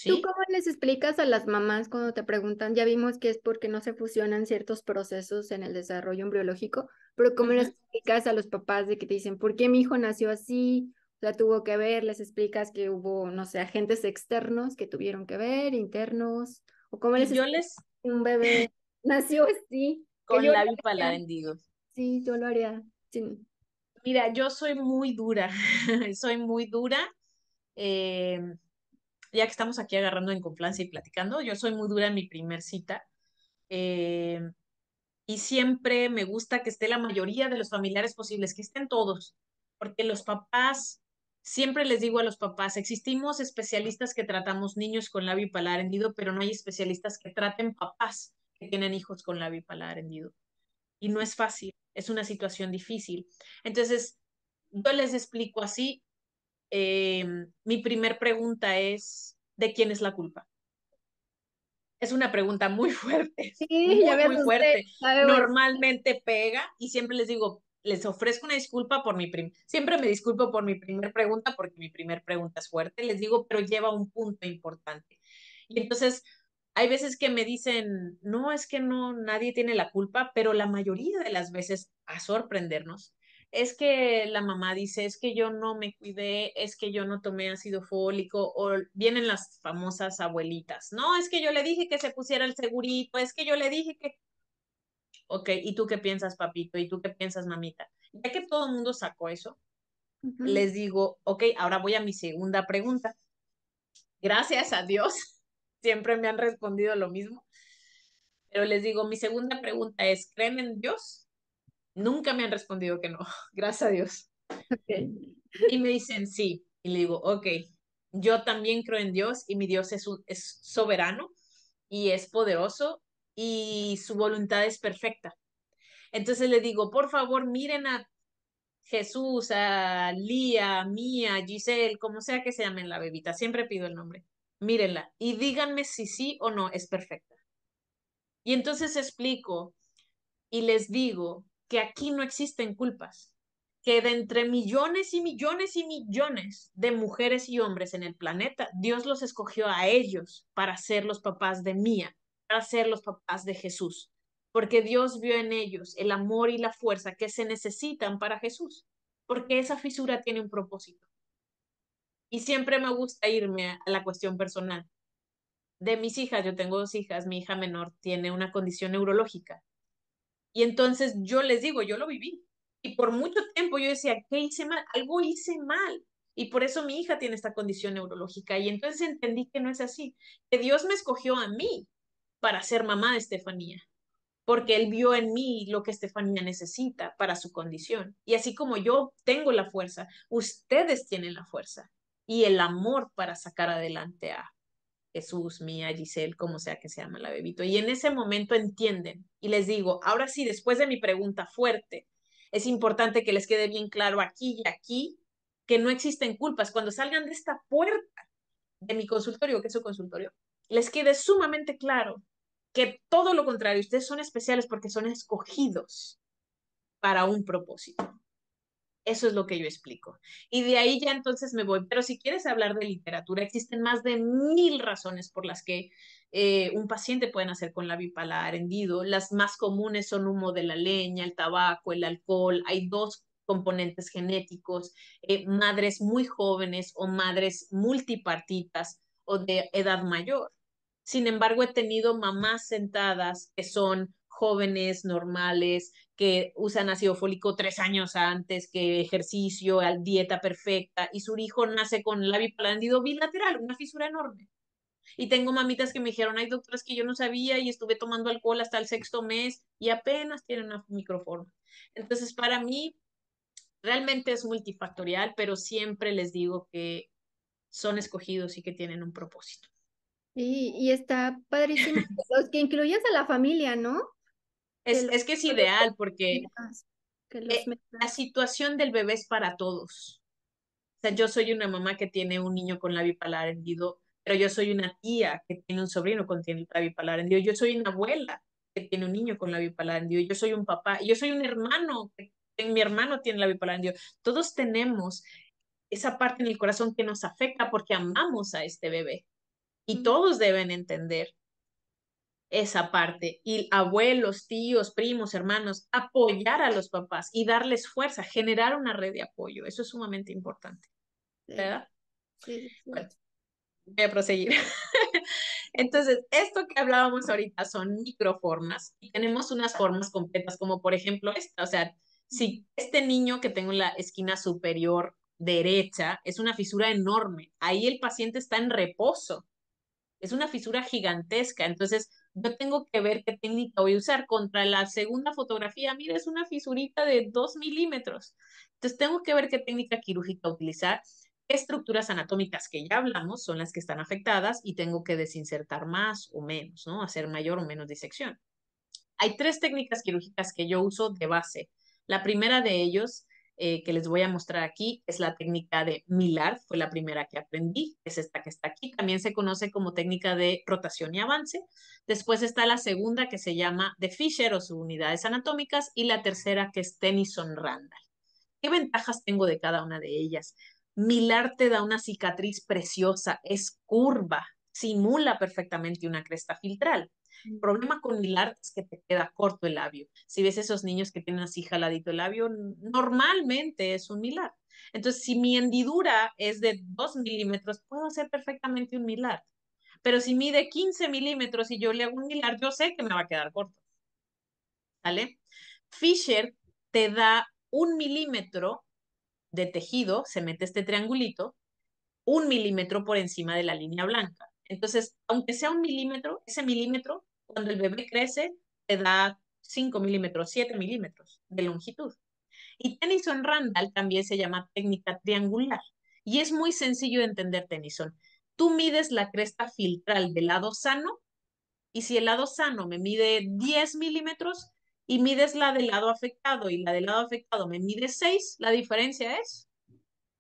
¿Tú ¿sí? cómo les explicas a las mamás cuando te preguntan? Ya vimos que es porque no se fusionan ciertos procesos en el desarrollo embriológico, pero ¿cómo les Ujú. explicas a los papás de que te dicen, ¿por qué mi hijo nació así? O sea, tuvo que ver, les explicas que hubo, no sé, agentes externos que tuvieron que ver, internos, o cómo les Y yo explicas les, que un bebé nació así, que con yo lo labio paladar haría, hendido. sí, yo lo haría. Sí. Mira, yo soy muy dura, soy muy dura. eh, ya que estamos aquí agarrando en confianza y platicando, yo soy muy dura en mi primer cita. eh, y siempre me gusta que esté la mayoría de los familiares posibles, que estén todos, porque los papás, siempre les digo a los papás, existimos especialistas que tratamos niños con labio y paladar hendido, pero no hay especialistas que traten papás que tienen hijos con labio y paladar hendido. Y no es fácil, es una situación difícil. Entonces, yo les explico así, mi primer pregunta es, ¿de quién es la culpa? Es una pregunta muy fuerte, Sí, ya muy, me muy asusté. fuerte. A ver, bueno, Normalmente pega y siempre les digo, les ofrezco una disculpa siempre me disculpo por mi primer pregunta porque mi primer pregunta es fuerte, les digo, pero lleva un punto importante. Y entonces, hay veces que me dicen, no, es que no, nadie tiene la culpa, pero la mayoría de las veces, a sorprendernos, es que la mamá dice, es que yo no me cuidé, es que yo no tomé ácido fólico, o vienen las famosas abuelitas, no, es que yo le dije que se pusiera el segurito, es que yo le dije que, ok, ¿y tú qué piensas, papito? ¿Y tú qué piensas, mamita? Ya que todo el mundo sacó eso, Ujú. les digo, ok, ahora voy a mi segunda pregunta. Gracias a Dios, siempre me han respondido lo mismo, pero les digo, mi segunda pregunta es, ¿creen en Dios? Nunca me han respondido que no, gracias a Dios. Ok. Y me dicen sí. Y le digo, ok, yo también creo en Dios y mi Dios es soberano y es poderoso y su voluntad es perfecta. Entonces le digo, por favor, miren a Jesús, a Lía, a Mía, a Giselle, como sea que se llamen la bebita, siempre pido el nombre. Mírenla y díganme si sí o no es perfecta. Y entonces explico y les digo que aquí no existen culpas, que de entre millones y millones y millones de mujeres y hombres en el planeta, Dios los escogió a ellos para ser los papás de Mía, para ser los papás de Jesús, porque Dios vio en ellos el amor y la fuerza que se necesitan para Jesús, porque esa fisura tiene un propósito. Y siempre me gusta irme a la cuestión personal. De mis hijas, yo tengo dos hijas, mi hija menor tiene una condición neurológica y entonces yo les digo, yo lo viví. Y por mucho tiempo yo decía, ¿qué hice mal? Algo hice mal. Y por eso mi hija tiene esta condición neurológica. Y entonces entendí que no es así, que Dios me escogió a mí para ser mamá de Estefanía, porque Él vio en mí lo que Estefanía necesita para su condición. Y así como yo tengo la fuerza, ustedes tienen la fuerza y el amor para sacar adelante a Jesús, Mía, Giselle, como sea que se llama la bebito. Y en ese momento entienden. Y les digo, ahora sí, después de mi pregunta fuerte, es importante que les quede bien claro aquí y aquí que no existen culpas. Cuando salgan de esta puerta de mi consultorio, que es su consultorio, les quede sumamente claro que todo lo contrario, ustedes son especiales porque son escogidos para un propósito. Eso es lo que yo explico. Y de ahí ya entonces me voy. Pero si quieres hablar de literatura, existen más de 1000 razones por las que un paciente puede nacer con la bipolar hendido. Las más comunes son humo de la leña, el tabaco, el alcohol. Hay dos componentes genéticos, madres muy jóvenes o madres multipartitas o de edad mayor. Sin embargo, he tenido mamás sentadas que son jóvenes, normales, que usan ácido fólico 3 años antes, que ejercicio, dieta perfecta, y su hijo nace con labio palandido bilateral, una fisura enorme. Y tengo mamitas que me dijeron, hay doctoras que yo no sabía y estuve tomando alcohol hasta el 6.º mes y apenas tienen una microforma. Entonces, para mí, realmente es multifactorial, pero siempre les digo que son escogidos y que tienen un propósito. Y está padrísimo los que incluyas a la familia, ¿no? Que Es, los, es que es ideal porque que los la metas. situación del bebé es para todos. O sea, yo soy una mamá que tiene un niño con labio bipolar hendido, pero yo soy una tía que tiene un sobrino con labio bipolar hendido, yo soy una abuela que tiene un niño con labio bipolar hendido, yo soy un papá, yo soy un hermano, mi hermano tiene labio bipolar hendido. Todos tenemos esa parte en el corazón que nos afecta porque amamos a este bebé y Mm. todos deben entender esa parte. Y abuelos, tíos, primos, hermanos, apoyar a los papás y darles fuerza, generar una red de apoyo. Eso es sumamente importante, Sí, ¿verdad? sí, Bueno, sí. voy a proseguir. Entonces, esto que hablábamos ahorita son microformas y tenemos unas formas completas, como por ejemplo esta. O sea, si este niño que tengo en la esquina superior derecha es una fisura enorme, ahí el paciente está en reposo. Es una fisura gigantesca. Entonces, yo tengo que ver qué técnica voy a usar. Contra la segunda fotografía, mira, es una fisurita de 2 milímetros. Entonces, tengo que ver qué técnica quirúrgica utilizar, qué estructuras anatómicas que ya hablamos son las que están afectadas y tengo que desinsertar más o menos, ¿no? Hacer mayor o menos disección. Hay 3 técnicas quirúrgicas que yo uso de base. La primera de ellos, que les voy a mostrar aquí, es la técnica de Millard, fue la primera que aprendí, es esta que está aquí. También se conoce como técnica de rotación y avance. Después está la segunda que se llama de Fisher o sus unidades anatómicas y la tercera que es Tennyson-Randall. ¿Qué ventajas tengo de cada una de ellas? Millard te da una cicatriz preciosa, es curva, simula perfectamente una cresta filtral. El problema con Milard es que te queda corto el labio. Si ves esos niños que tienen así jaladito el labio, normalmente es un Milard. Entonces, si mi hendidura es de 2 milímetros, puedo hacer perfectamente un Milard. Pero si mide 15 milímetros y yo le hago un Milard, yo sé que me va a quedar corto. ¿Vale? Fisher te da 1 milímetro de tejido, se mete este triangulito, 1 milímetro por encima de la línea blanca. Entonces, aunque sea 1 milímetro, ese milímetro, cuando el bebé crece, te da 5 milímetros, 7 milímetros de longitud. Y Tennyson Randall también se llama técnica triangular. Y es muy sencillo de entender, Tennyson. Tú mides la cresta filtral del lado sano, y si el lado sano me mide 10 milímetros y mides la del lado afectado y la del lado afectado me mide 6, la diferencia es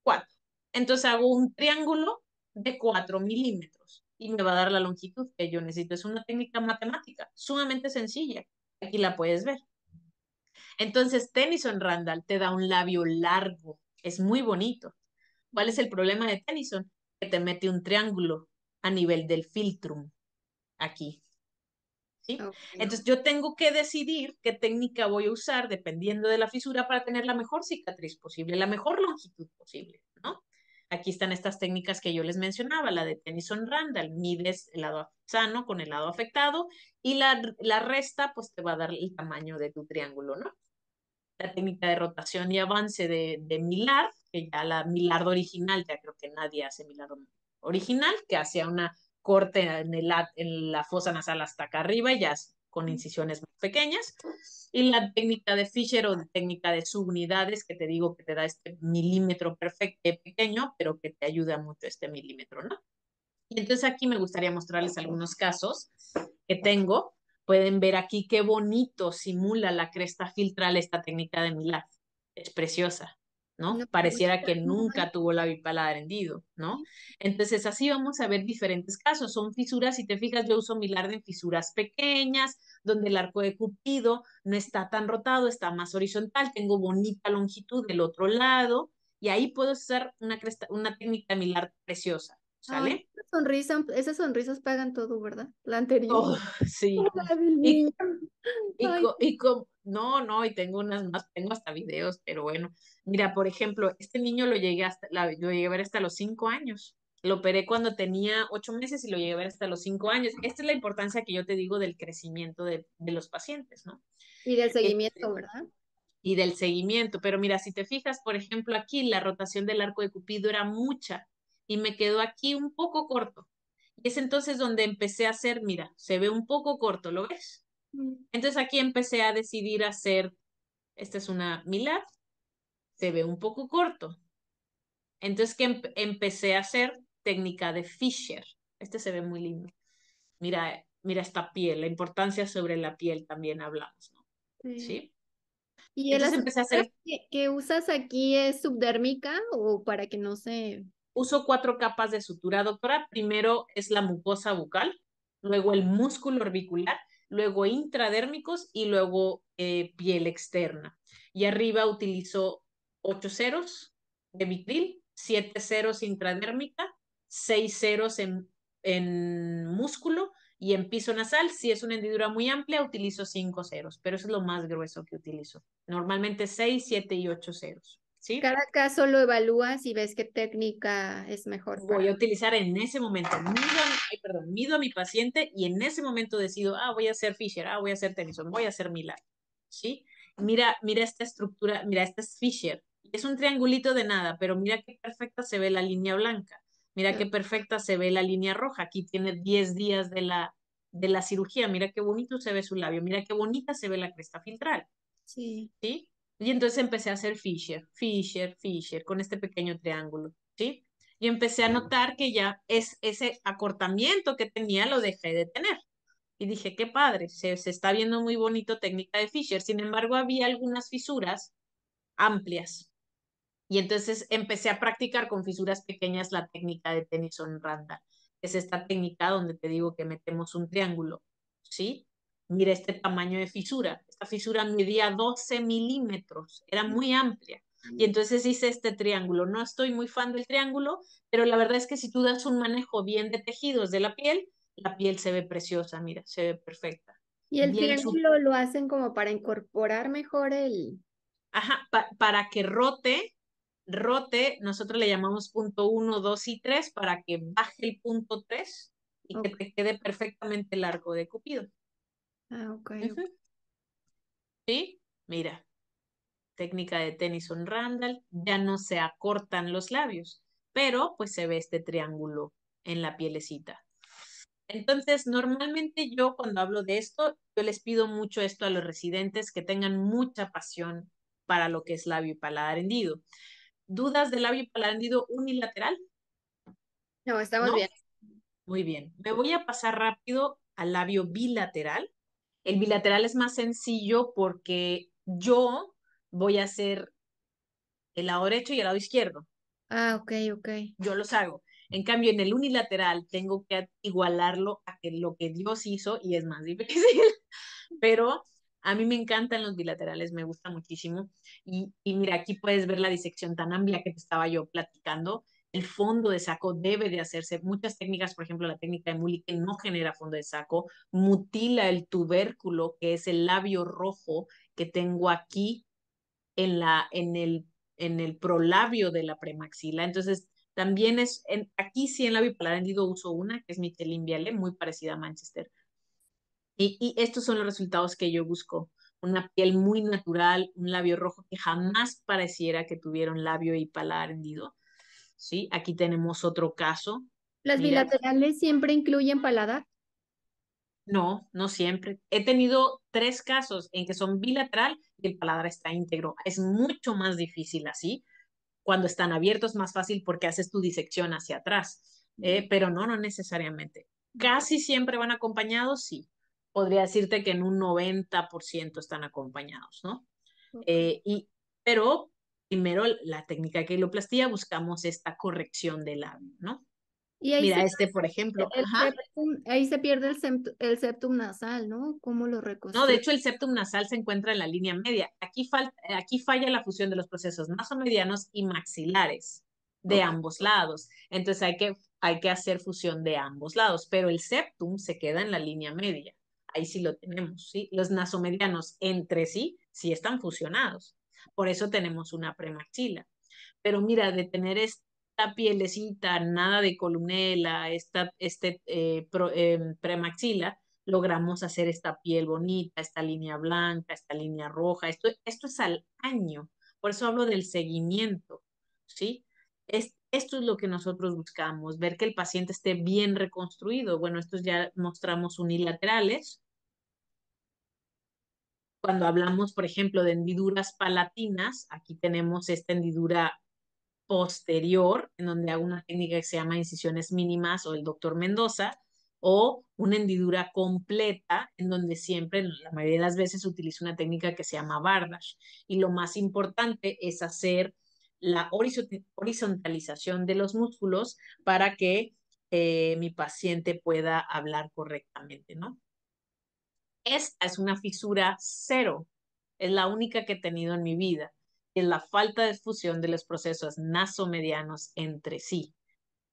4. Entonces hago un triángulo de 4 milímetros y me va a dar la longitud que yo necesito. Es una técnica matemática sumamente sencilla. Aquí la puedes ver. Entonces, Tennyson Randall te da un labio largo. Es muy bonito. ¿Cuál es el problema de Tennyson? Que te mete un triángulo a nivel del filtrum aquí. ¿Sí? Ok. Entonces yo tengo que decidir qué técnica voy a usar dependiendo de la fisura para tener la mejor cicatriz posible, la mejor longitud posible, ¿no? Aquí están estas técnicas que yo les mencionaba, la de Tennyson Randall, mides el lado sano con el lado afectado y la resta pues te va a dar el tamaño de tu triángulo, ¿no? La técnica de rotación y avance de Millard, que ya la Millard original, ya creo que nadie hace Millard original, que hacía una corte en la fosa nasal hasta acá arriba, y ya con incisiones más pequeñas. Y la técnica de Fisher o de técnica de subunidades, que te digo que te da este milímetro perfecto, pequeño, pero que te ayuda mucho este milímetro, ¿no? Y entonces aquí me gustaría mostrarles algunos casos que tengo. Pueden ver aquí qué bonito simula la cresta filtral esta técnica de Milad. Es preciosa, No, ¿no? pues, Pareciera que nunca tuvo la bipalar hendido, ¿no? sí. Entonces así vamos a ver diferentes casos. Son fisuras, si te fijas, yo uso Milard en fisuras pequeñas, donde el arco de Cupido no está tan rotado, está más horizontal, tengo bonita longitud del otro lado, y ahí puedo usar una técnica de Milard preciosa, Ay, ¿sale? esas sonrisas pagan todo, ¿verdad? La anterior. Oh, sí. La del Y, niño. Ay, no, no, y tengo unas más, tengo hasta videos, pero bueno. Mira, por ejemplo, este niño lo llegué a ver hasta los 5 años. Lo operé cuando tenía 8 meses y lo llegué a ver hasta los 5 años. Esta es la importancia que yo te digo del crecimiento de los pacientes, ¿no? y del Este, seguimiento, ¿verdad? y del seguimiento. Pero mira, si te fijas, por ejemplo, aquí la rotación del arco de Cupido era mucha y me quedó aquí un poco corto. Y es entonces donde empecé a hacer, mira, se ve un poco corto, ¿lo ves? Mm. Entonces aquí empecé a decidir hacer, esta es una Milad, se ve un poco corto. Entonces que empecé a hacer técnica de Fisher. Este se ve muy lindo. Mira, mira esta piel, la importancia sobre la piel también hablamos, ¿no? Sí. ¿Sí? ¿Y la Entonces empecé a sutura hacer, que usas aquí es subdérmica o para que no se... uso 4 capas de sutura, doctora. Primero es la mucosa bucal, luego el músculo orbicular, luego intradérmicos y luego piel externa. Y arriba utilizo 8 ceros de Vicryl, 7 ceros intradérmica, 6 ceros en músculo y en piso nasal. Si es una hendidura muy amplia, utilizo 5 ceros, pero eso es lo más grueso que utilizo. Normalmente 6, 7 y 8 ceros. ¿Sí? Cada caso lo evalúas y ves qué técnica es mejor Voy a para... utilizar en ese momento, mido a mi paciente y en ese momento decido, voy a hacer Fisher, voy a hacer Tennyson, voy a hacer Millar, ¿sí? Mira esta estructura, mira, esta es Fisher. Es un triangulito de nada, pero mira qué perfecta se ve la línea blanca. Mira qué perfecta se ve la línea roja. Aquí tiene 10 días de la cirugía. Mira qué bonito se ve su labio. Mira qué bonita se ve la cresta filtral. Sí. ¿Sí? Y entonces empecé a hacer Fisher, Fisher, Fisher, con este pequeño triángulo, ¿sí? Y empecé a notar que ya ese acortamiento que tenía lo dejé de tener. Y dije, qué padre, se está viendo muy bonito técnica de Fisher. Sin embargo, había algunas fisuras amplias. Y entonces empecé a practicar con fisuras pequeñas la técnica de Tennyson Randall, que es esta técnica donde te digo que metemos un triángulo, ¿sí? Mira este tamaño de fisura. Esta fisura medía 12 milímetros, era muy amplia. Y entonces hice este triángulo. No estoy muy fan del triángulo, pero la verdad es que si tú das un manejo bien de tejidos de la piel se ve preciosa, mira, se ve perfecta. Y el Bien, triángulo lo hacen como para incorporar mejor el... ajá, para que rote, nosotros le llamamos punto uno, 2 y 3 para que baje el punto 3 y que Ok. te quede perfectamente largo de Cupido. Ah, ok, Ujú. ok. ¿Sí? Mira, técnica de Tennyson Randall, ya no se acortan los labios, pero pues se ve este triángulo en la pielecita. Entonces, normalmente yo cuando hablo de esto, yo les pido mucho esto a los residentes que tengan mucha pasión para lo que es labio y paladar hendido. ¿Dudas de labio y paladar hendido unilateral? No, estamos ¿No? bien. Muy bien. Me voy a pasar rápido al labio bilateral. El bilateral es más sencillo porque yo voy a hacer el lado derecho y el lado izquierdo. Ah, ok, ok. Yo los hago. En cambio, en el unilateral tengo que igualarlo a que lo que Dios hizo y es más difícil. Pero a mí me encantan los bilaterales, me gusta muchísimo. Y mira, aquí puedes ver la disección tan amplia que te estaba yo platicando. El fondo de saco debe de hacerse. Muchas técnicas, por ejemplo, la técnica de Muli, que no genera fondo de saco, mutila el tubérculo, que es el labio rojo que tengo aquí en el prolabio de la premaxila. Entonces, también aquí sí en labio paladar hendido uso una, que es Michelin Viale, muy parecida a Manchester. Y estos son los resultados que yo busco. Una piel muy natural, un labio rojo que jamás pareciera que tuviera un labio y paladar hendido. ¿Sí? Aquí tenemos otro caso. ¿Las Mira, bilaterales siempre incluyen paladar? no, no siempre. He tenido 3 casos en que son bilateral y el paladar está íntegro. Es mucho más difícil así. Cuando están abiertos, más fácil porque haces tu disección hacia atrás. Pero no, no necesariamente. Casi siempre van acompañados, sí. Podría decirte que en un 90% están acompañados, ¿no? Ok. Eh, pero primero la técnica de queiloplastía buscamos esta corrección del labio, ¿no? Y ahí Mira, se, este, por ejemplo, el ajá. septum, ahí se pierde el septum nasal, ¿no? ¿Cómo lo No, de reconstruye? hecho el septum nasal se encuentra en la línea media. Aquí falla la fusión de los procesos nasomedianos y maxilares de Ok. ambos lados. Entonces hay que hacer fusión de ambos lados, pero el septum se queda en la línea media. Ahí sí lo tenemos, ¿sí? Los nasomedianos entre sí sí están fusionados. Por eso tenemos una premaxila. Pero mira, de tener esta pielecita, nada de columela, premaxila, logramos hacer esta piel bonita, esta línea blanca, esta línea roja. Esto es al año. Por eso hablo del seguimiento, ¿sí? Esto es lo que nosotros buscamos, ver que el paciente esté bien reconstruido. Bueno, estos ya mostramos unilaterales. Cuando hablamos, por ejemplo, de hendiduras palatinas, aquí tenemos esta hendidura posterior, en donde hago una técnica que se llama incisiones mínimas o el doctor Mendoza, o una hendidura completa, en donde siempre, la mayoría de las veces, utilizo una técnica que se llama Bardash. Y lo más importante es hacer la horizontalización de los músculos para que mi paciente pueda hablar correctamente, ¿no? Esta es una fisura cero, es la única que he tenido en mi vida, es la falta de fusión de los procesos nasomedianos entre sí.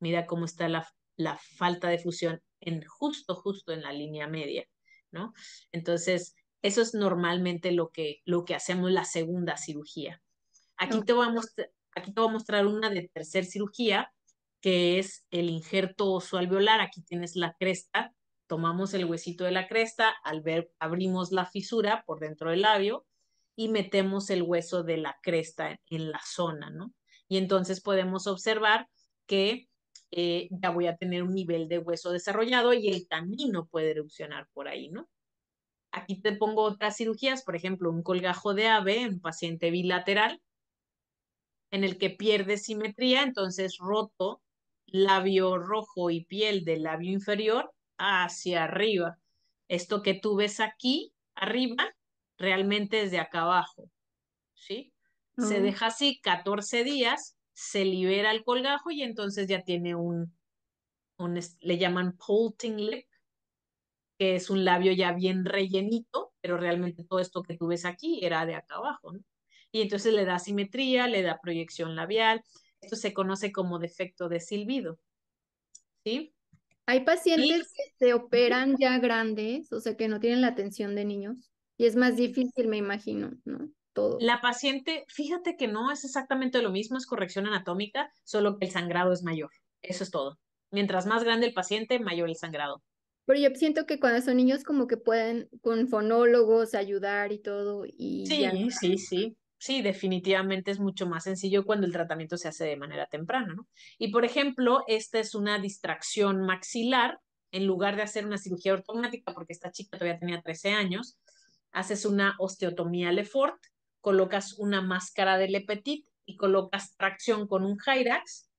Mira cómo está la falta de fusión justo en la línea media, ¿no? Entonces, eso es normalmente lo que hacemos la segunda cirugía. Ok. Aquí te voy a mostrar una de tercer cirugía, que es el injerto oso alveolar. Aquí tienes la cresta, tomamos el huesito de la cresta, abrimos la fisura por dentro del labio y metemos el hueso de la cresta en la zona, ¿no? Y entonces podemos observar que ya voy a tener un nivel de hueso desarrollado y el camino puede erupcionar por ahí, ¿no? Aquí te pongo otras cirugías, por ejemplo, un colgajo de ave en paciente bilateral en el que pierde simetría, entonces roto labio rojo y piel del labio inferior hacia arriba. Esto que tú ves aquí arriba, realmente es de acá abajo, ¿sí? Se Oh, deja así 14 días, se libera el colgajo y entonces ya tiene le llaman pulling lip, que es un labio ya bien rellenito, pero realmente todo esto que tú ves aquí era de acá abajo, ¿no? y entonces le da simetría, le da proyección labial. Esto se conoce como defecto de silbido, ¿sí? Hay Y pacientes que se operan ya grandes, o sea, que no tienen la atención de niños, y es más difícil, me imagino, ¿no? Todo. la paciente, fíjate que no es exactamente lo mismo, es corrección anatómica, solo que el sangrado es mayor. Eso es todo. Mientras más grande el paciente, mayor el sangrado. Pero yo siento que cuando son niños como que pueden con fonólogos ayudar y todo, y ya. Sí, sí, sí. Sí, definitivamente es mucho más sencillo cuando el tratamiento se hace de manera temprana, ¿no? Y por ejemplo, esta es una distracción maxilar. En lugar de hacer una cirugía ortognática, porque esta chica todavía tenía 13 años, haces una osteotomía Lefort, colocas una máscara de Le Petit y colocas tracción con un Hyrax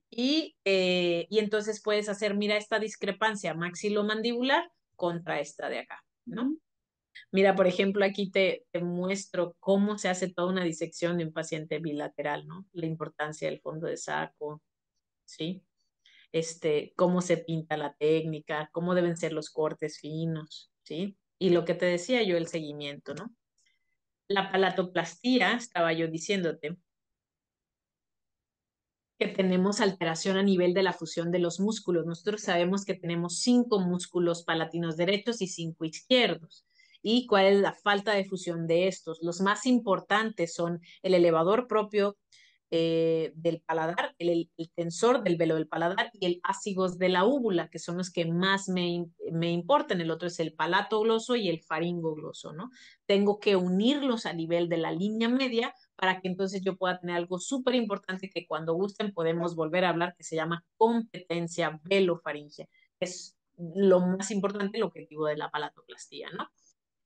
y entonces puedes hacer, mira esta discrepancia maxilomandibular contra esta de acá, ¿no? Ujú. Mira, por ejemplo, aquí te muestro cómo se hace toda una disección de un paciente bilateral, ¿no? La importancia del fondo de saco, ¿sí? Cómo se pinta la técnica, cómo deben ser los cortes finos, ¿sí? Y lo que te decía yo, el seguimiento, ¿no? La palatoplastía, estaba yo diciéndote, que tenemos alteración a nivel de la fusión de los músculos. Nosotros sabemos que tenemos 5 músculos palatinos derechos y 5 izquierdos. ¿Y cuál es la falta de fusión de estos? Los más importantes son el elevador propio del paladar, el tensor del velo del paladar y el ácigos de la úvula, que son los que más me importan. El otro es el palato gloso y el faringo gloso, ¿no? Tengo que unirlos a nivel de la línea media para que entonces yo pueda tener algo súper importante que cuando gusten podemos volver a hablar, que se llama competencia velofaringea. Es lo más importante, el objetivo de la palatoplastía, ¿no?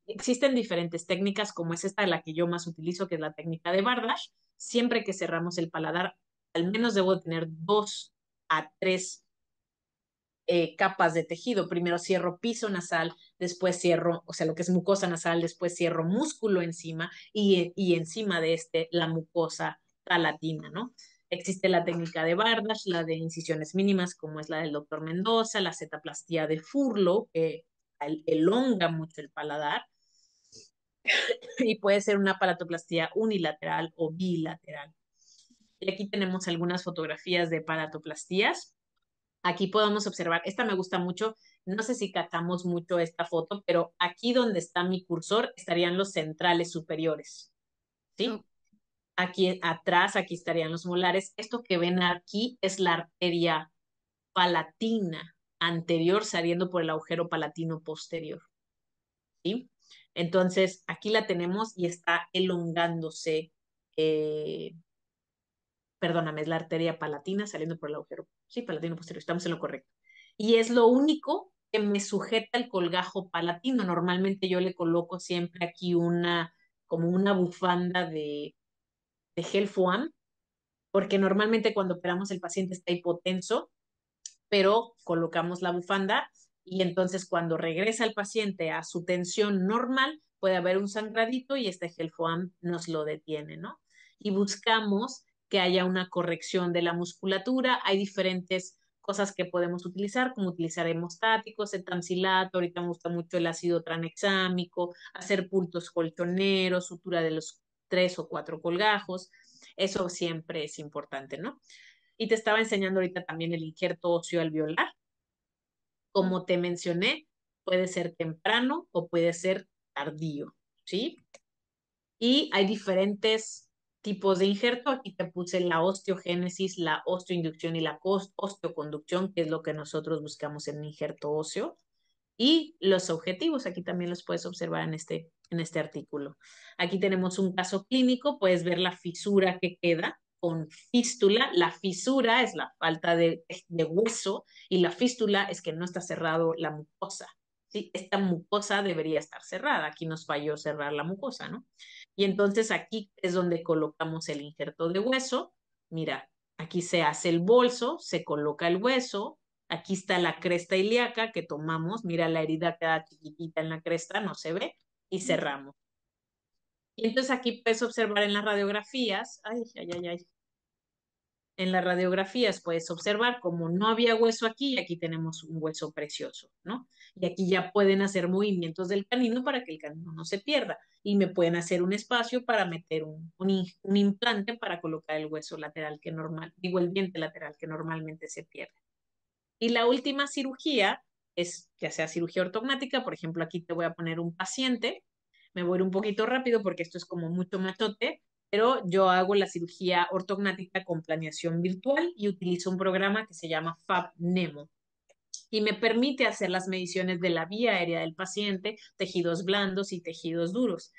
Existen diferentes técnicas, como es esta, la que yo más utilizo, que es la técnica de Bardash. Siempre que cerramos el paladar, al menos debo tener 2 a 3 capas de tejido. Primero cierro piso nasal, después cierro, o sea, lo que es mucosa nasal, después cierro músculo encima y encima de la mucosa palatina, ¿no? Existe la técnica de Bardash, la de incisiones mínimas, como es la del doctor Mendoza, la cetaplastía de Furlow, que elonga mucho el paladar, y puede ser una palatoplastía unilateral o bilateral. Y aquí tenemos algunas fotografías de palatoplastías. Aquí podemos observar, esta me gusta mucho, no sé si catamos mucho esta foto, pero aquí donde está mi cursor estarían los centrales superiores, Ok. ¿sí? Aquí atrás, aquí estarían los molares. Esto que ven aquí es la arteria palatina anterior saliendo por el agujero palatino posterior, ¿sí? Entonces, aquí la tenemos y está elongándose, eh, perdóname, es la arteria palatina saliendo por el agujero, sí, palatino posterior, estamos en lo correcto. Y es lo único que me sujeta el colgajo palatino. Normalmente yo le coloco siempre aquí como una bufanda de gel foam, porque normalmente cuando operamos el paciente está hipotenso, pero colocamos la bufanda y entonces cuando regresa el paciente a su tensión normal, puede haber un sangradito y este gel foam nos lo detiene, ¿no? Y buscamos que haya una corrección de la musculatura. Hay diferentes cosas que podemos utilizar, como utilizar hemostáticos, etamcilato, ahorita me gusta mucho el ácido tranexámico, hacer puntos colchoneros, sutura de los 3 o 4 colgajos. Eso siempre es importante, ¿no? Y te estaba enseñando ahorita también el injerto óseo alveolar. Como te mencioné, puede ser temprano o puede ser tardío, ¿sí? Y hay diferentes tipos de injerto. Aquí te puse la osteogénesis, la osteoinducción y la osteoconducción, que es lo que nosotros buscamos en un injerto óseo. Y los objetivos, aquí también los puedes observar en este artículo. Aquí tenemos un caso clínico, puedes ver la fisura que queda con fístula. La fisura es la falta de hueso y la fístula es que no está cerrado la mucosa. ¿Sí? Esta mucosa debería estar cerrada. Aquí nos falló cerrar la mucosa, ¿no? Y entonces aquí es donde colocamos el injerto de hueso. Mira, aquí se hace el bolso, se coloca el hueso, aquí está la cresta ilíaca que tomamos, mira la herida queda chiquitita en la cresta, no se ve, y cerramos. Y entonces aquí puedes observar en las radiografías, ay, ay, ay, ay, En las radiografías puedes observar como no había hueso aquí y aquí tenemos un hueso precioso, ¿no? Y aquí ya pueden hacer movimientos del canino para que el canino no se pierda. Y me pueden hacer un espacio para meter un implante para colocar el hueso lateral que digo, el diente lateral que normalmente se pierde. Y la última cirugía es ya sea cirugía ortognática, por ejemplo, aquí te voy a poner un paciente, me voy a ir un poquito rápido porque esto es como mucho machote, pero yo hago la cirugía ortognática con planeación virtual y utilizo un programa que se llama FabNemo y me permite hacer las mediciones de la vía aérea del paciente, tejidos blandos y tejidos duros.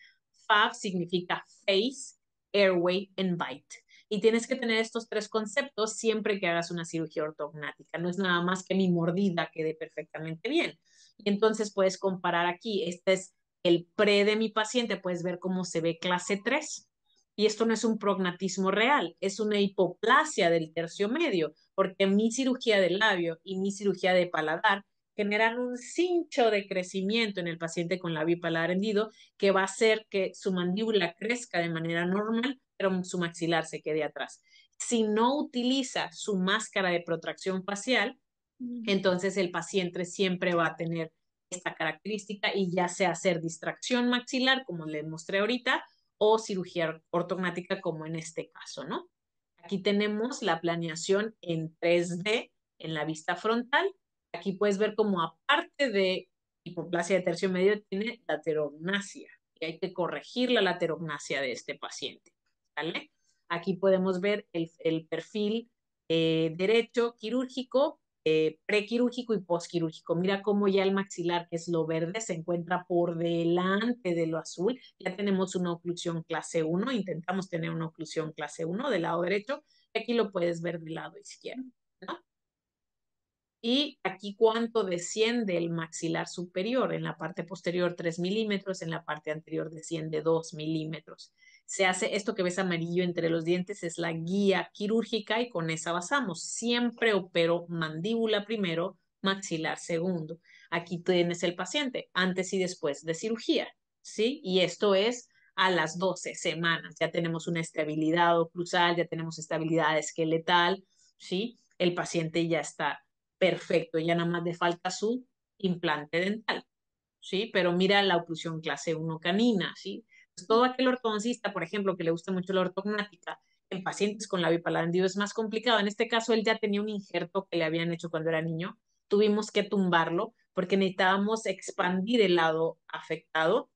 Fab significa face, airway and bite. Y tienes que tener estos tres conceptos siempre que hagas una cirugía ortognática. No es nada más que mi mordida quede perfectamente bien. Y entonces puedes comparar aquí, este es el pre de mi paciente, puedes ver cómo se ve clase 3. Y esto no es un prognatismo real, es una hipoplasia del tercio medio, porque mi cirugía de labio y mi cirugía de paladar generan un cincho de crecimiento en el paciente con labio y paladar hendido que va a hacer que su mandíbula crezca de manera normal, pero su maxilar se quede atrás. Si no utiliza su máscara de protracción facial, entonces el paciente siempre va a tener esta característica y ya sea hacer distracción maxilar, como le mostré ahorita, o cirugía ortognática, como en este caso, ¿no? Aquí tenemos la planeación en 3D en la vista frontal. Aquí puedes ver como aparte de hipoplasia de tercio medio tiene laterognasia y hay que corregir la laterognasia de este paciente. ¿Vale? Aquí podemos ver el perfil derecho quirúrgico, prequirúrgico y posquirúrgico. Mira cómo ya el maxilar, que es lo verde, se encuentra por delante de lo azul. Ya tenemos una oclusión clase 1, intentamos tener una oclusión clase 1 del lado derecho, y aquí lo puedes ver del lado izquierdo, ¿no? Y aquí cuánto desciende el maxilar superior, en la parte posterior 3 milímetros, en la parte anterior desciende 2 milímetros. Se hace esto que ves amarillo entre los dientes, es la guía quirúrgica y con esa basamos. Siempre opero mandíbula primero, maxilar segundo. Aquí tienes el paciente antes y después de cirugía, ¿sí? Y esto es a las 12 semanas. Ya tenemos una estabilidad oclusal, ya tenemos estabilidad esqueletal, ¿sí? El paciente ya está perfecto, ya nada más le falta su implante dental, ¿sí? Pero mira la oclusión clase 1 canina, ¿sí? Pues todo aquel ortodoncista, por ejemplo, que le gusta mucho la ortognática, en pacientes con labio paladar hendido es más complicado. En este caso, él ya tenía un injerto que le habían hecho cuando era niño. Tuvimos que tumbarlo porque necesitábamos expandir el lado afectado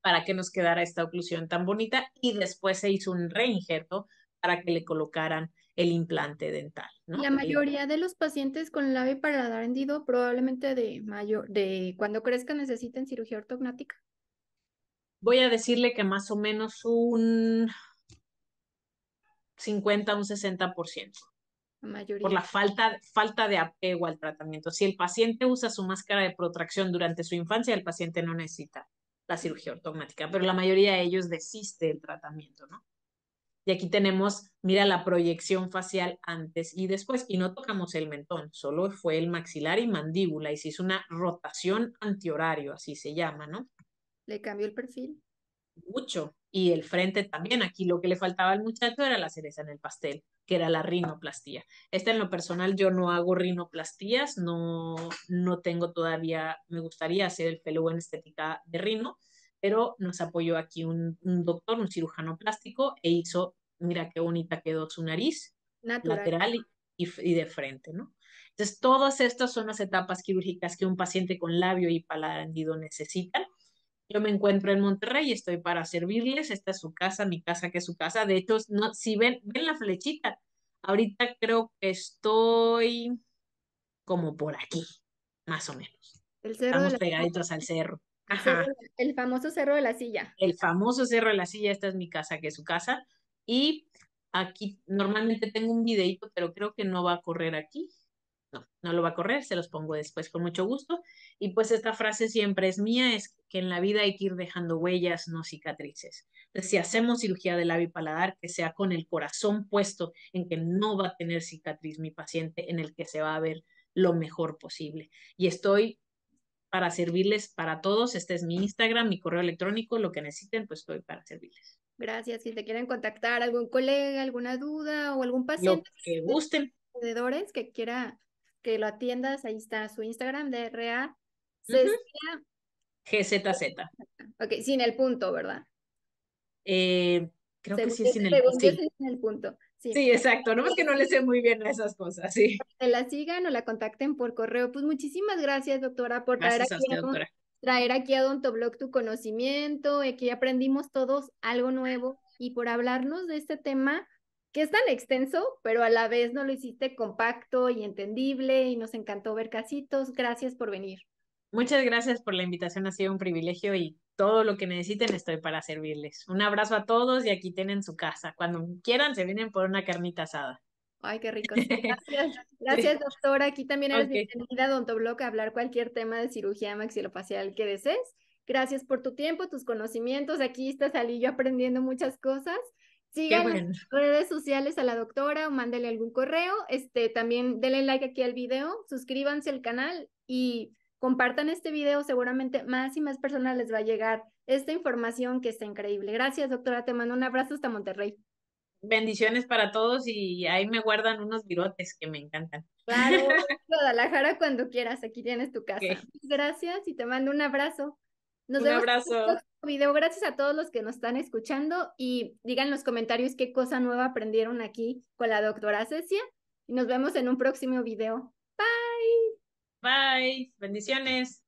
para que nos quedara esta oclusión tan bonita y después se hizo un reinjerto para que le colocaran el implante dental, La ¿no? mayoría de los pacientes con labio y paladar hendido probablemente de cuando crezcan necesiten cirugía ortognática. Voy a decirle que más o menos un 50, un 60%, La por mayoría. la falta de apego al tratamiento. Si el paciente usa su máscara de protracción durante su infancia, el paciente no necesita la cirugía ortognática, pero la mayoría de ellos desiste del tratamiento, ¿no? Y aquí tenemos, mira la proyección facial antes y después, y no tocamos el mentón, solo fue el maxilar y mandíbula, y se hizo una rotación antihorario, así se llama, ¿no? Le cambió el perfil. Mucho. Y el frente también. Aquí lo que le faltaba al muchacho era la cereza en el pastel, que era la rinoplastía. Esta en lo personal yo no hago rinoplastías, no tengo todavía, me gustaría hacer el fellow en estética de rino, pero nos apoyó aquí un doctor, un cirujano plástico, e hizo, mira qué bonita quedó su nariz, Natural. lateral y de frente, ¿no? Entonces, todas estas son las etapas quirúrgicas que un paciente con labio y paladar hendido necesita. Yo me encuentro en Monterrey y estoy para servirles. Esta es su casa, mi casa que es su casa. De hecho, no, si ven la flechita, ahorita creo que estoy como por aquí, más o menos. El cerro de Estamos la, pegaditos al cerro. el cerro, Ajá. el famoso cerro de la silla. El famoso Cerro de la Silla, esta es mi casa que es su casa. Y aquí normalmente tengo un videito, pero creo que no va a correr aquí. No, no lo va a correr, se los pongo después con mucho gusto. Y pues esta frase siempre es mía, es que en la vida hay que ir dejando huellas, no cicatrices. Entonces, si hacemos cirugía de labio y paladar, que sea con el corazón puesto en que no va a tener cicatriz mi paciente, en el que se va a ver lo mejor posible. Y estoy para servirles para todos. Este es mi Instagram, mi correo electrónico, lo que necesiten, pues estoy para servirles. Gracias. Si te quieren contactar algún colega, alguna duda o algún Lo paciente que de gusten. proveedores que quiera que lo atiendas, ahí está su Instagram de RA. Ujú. Cecia, GZZ. ok, sin el punto, ¿verdad? Eh, Creo que Según sí yo, es en el... según yo Sí, sí, sin el punto. Sí. sí, exacto. No es que no le sé muy bien a esas cosas, sí. Que la sigan o la contacten por correo. Pues muchísimas gracias, doctora, por Gracias a usted, doctora. traer aquí a Odontoblog tu conocimiento. Aquí aprendimos todos algo nuevo y por hablarnos de este tema que es tan extenso, pero a la vez no lo hiciste compacto y entendible y nos encantó ver casitos. Gracias por venir. Muchas gracias por la invitación, ha sido un privilegio y todo lo que necesiten estoy para servirles. Un abrazo a todos y aquí tienen su casa. Cuando quieran se vienen por una carnita asada. Ay, qué rico. Sí, gracias. Sí, Gracias, doctora. Aquí también eres ok, bienvenida a Odontoblog a hablar cualquier tema de cirugía maxilofacial que desees. Gracias por tu tiempo, tus conocimientos. Aquí está salí yo aprendiendo muchas cosas. qué Síganla en bueno. redes sociales a la doctora o mándele algún correo. También denle like aquí al video, suscríbanse al canal y compartan este video. Seguramente más y más personas les va a llegar esta información que está increíble. Gracias, doctora. Te mando un abrazo hasta Monterrey. Bendiciones para todos y ahí me guardan unos virotes que me encantan. Claro, Guadalajara cuando quieras, aquí tienes tu casa. Ok, Gracias y te mando un abrazo. Nos un vemos en el abrazo. próximo video. Gracias a todos los que nos están escuchando y digan en los comentarios qué cosa nueva aprendieron aquí con la doctora Cecia y nos vemos en un próximo video. Bye. Bye, bendiciones.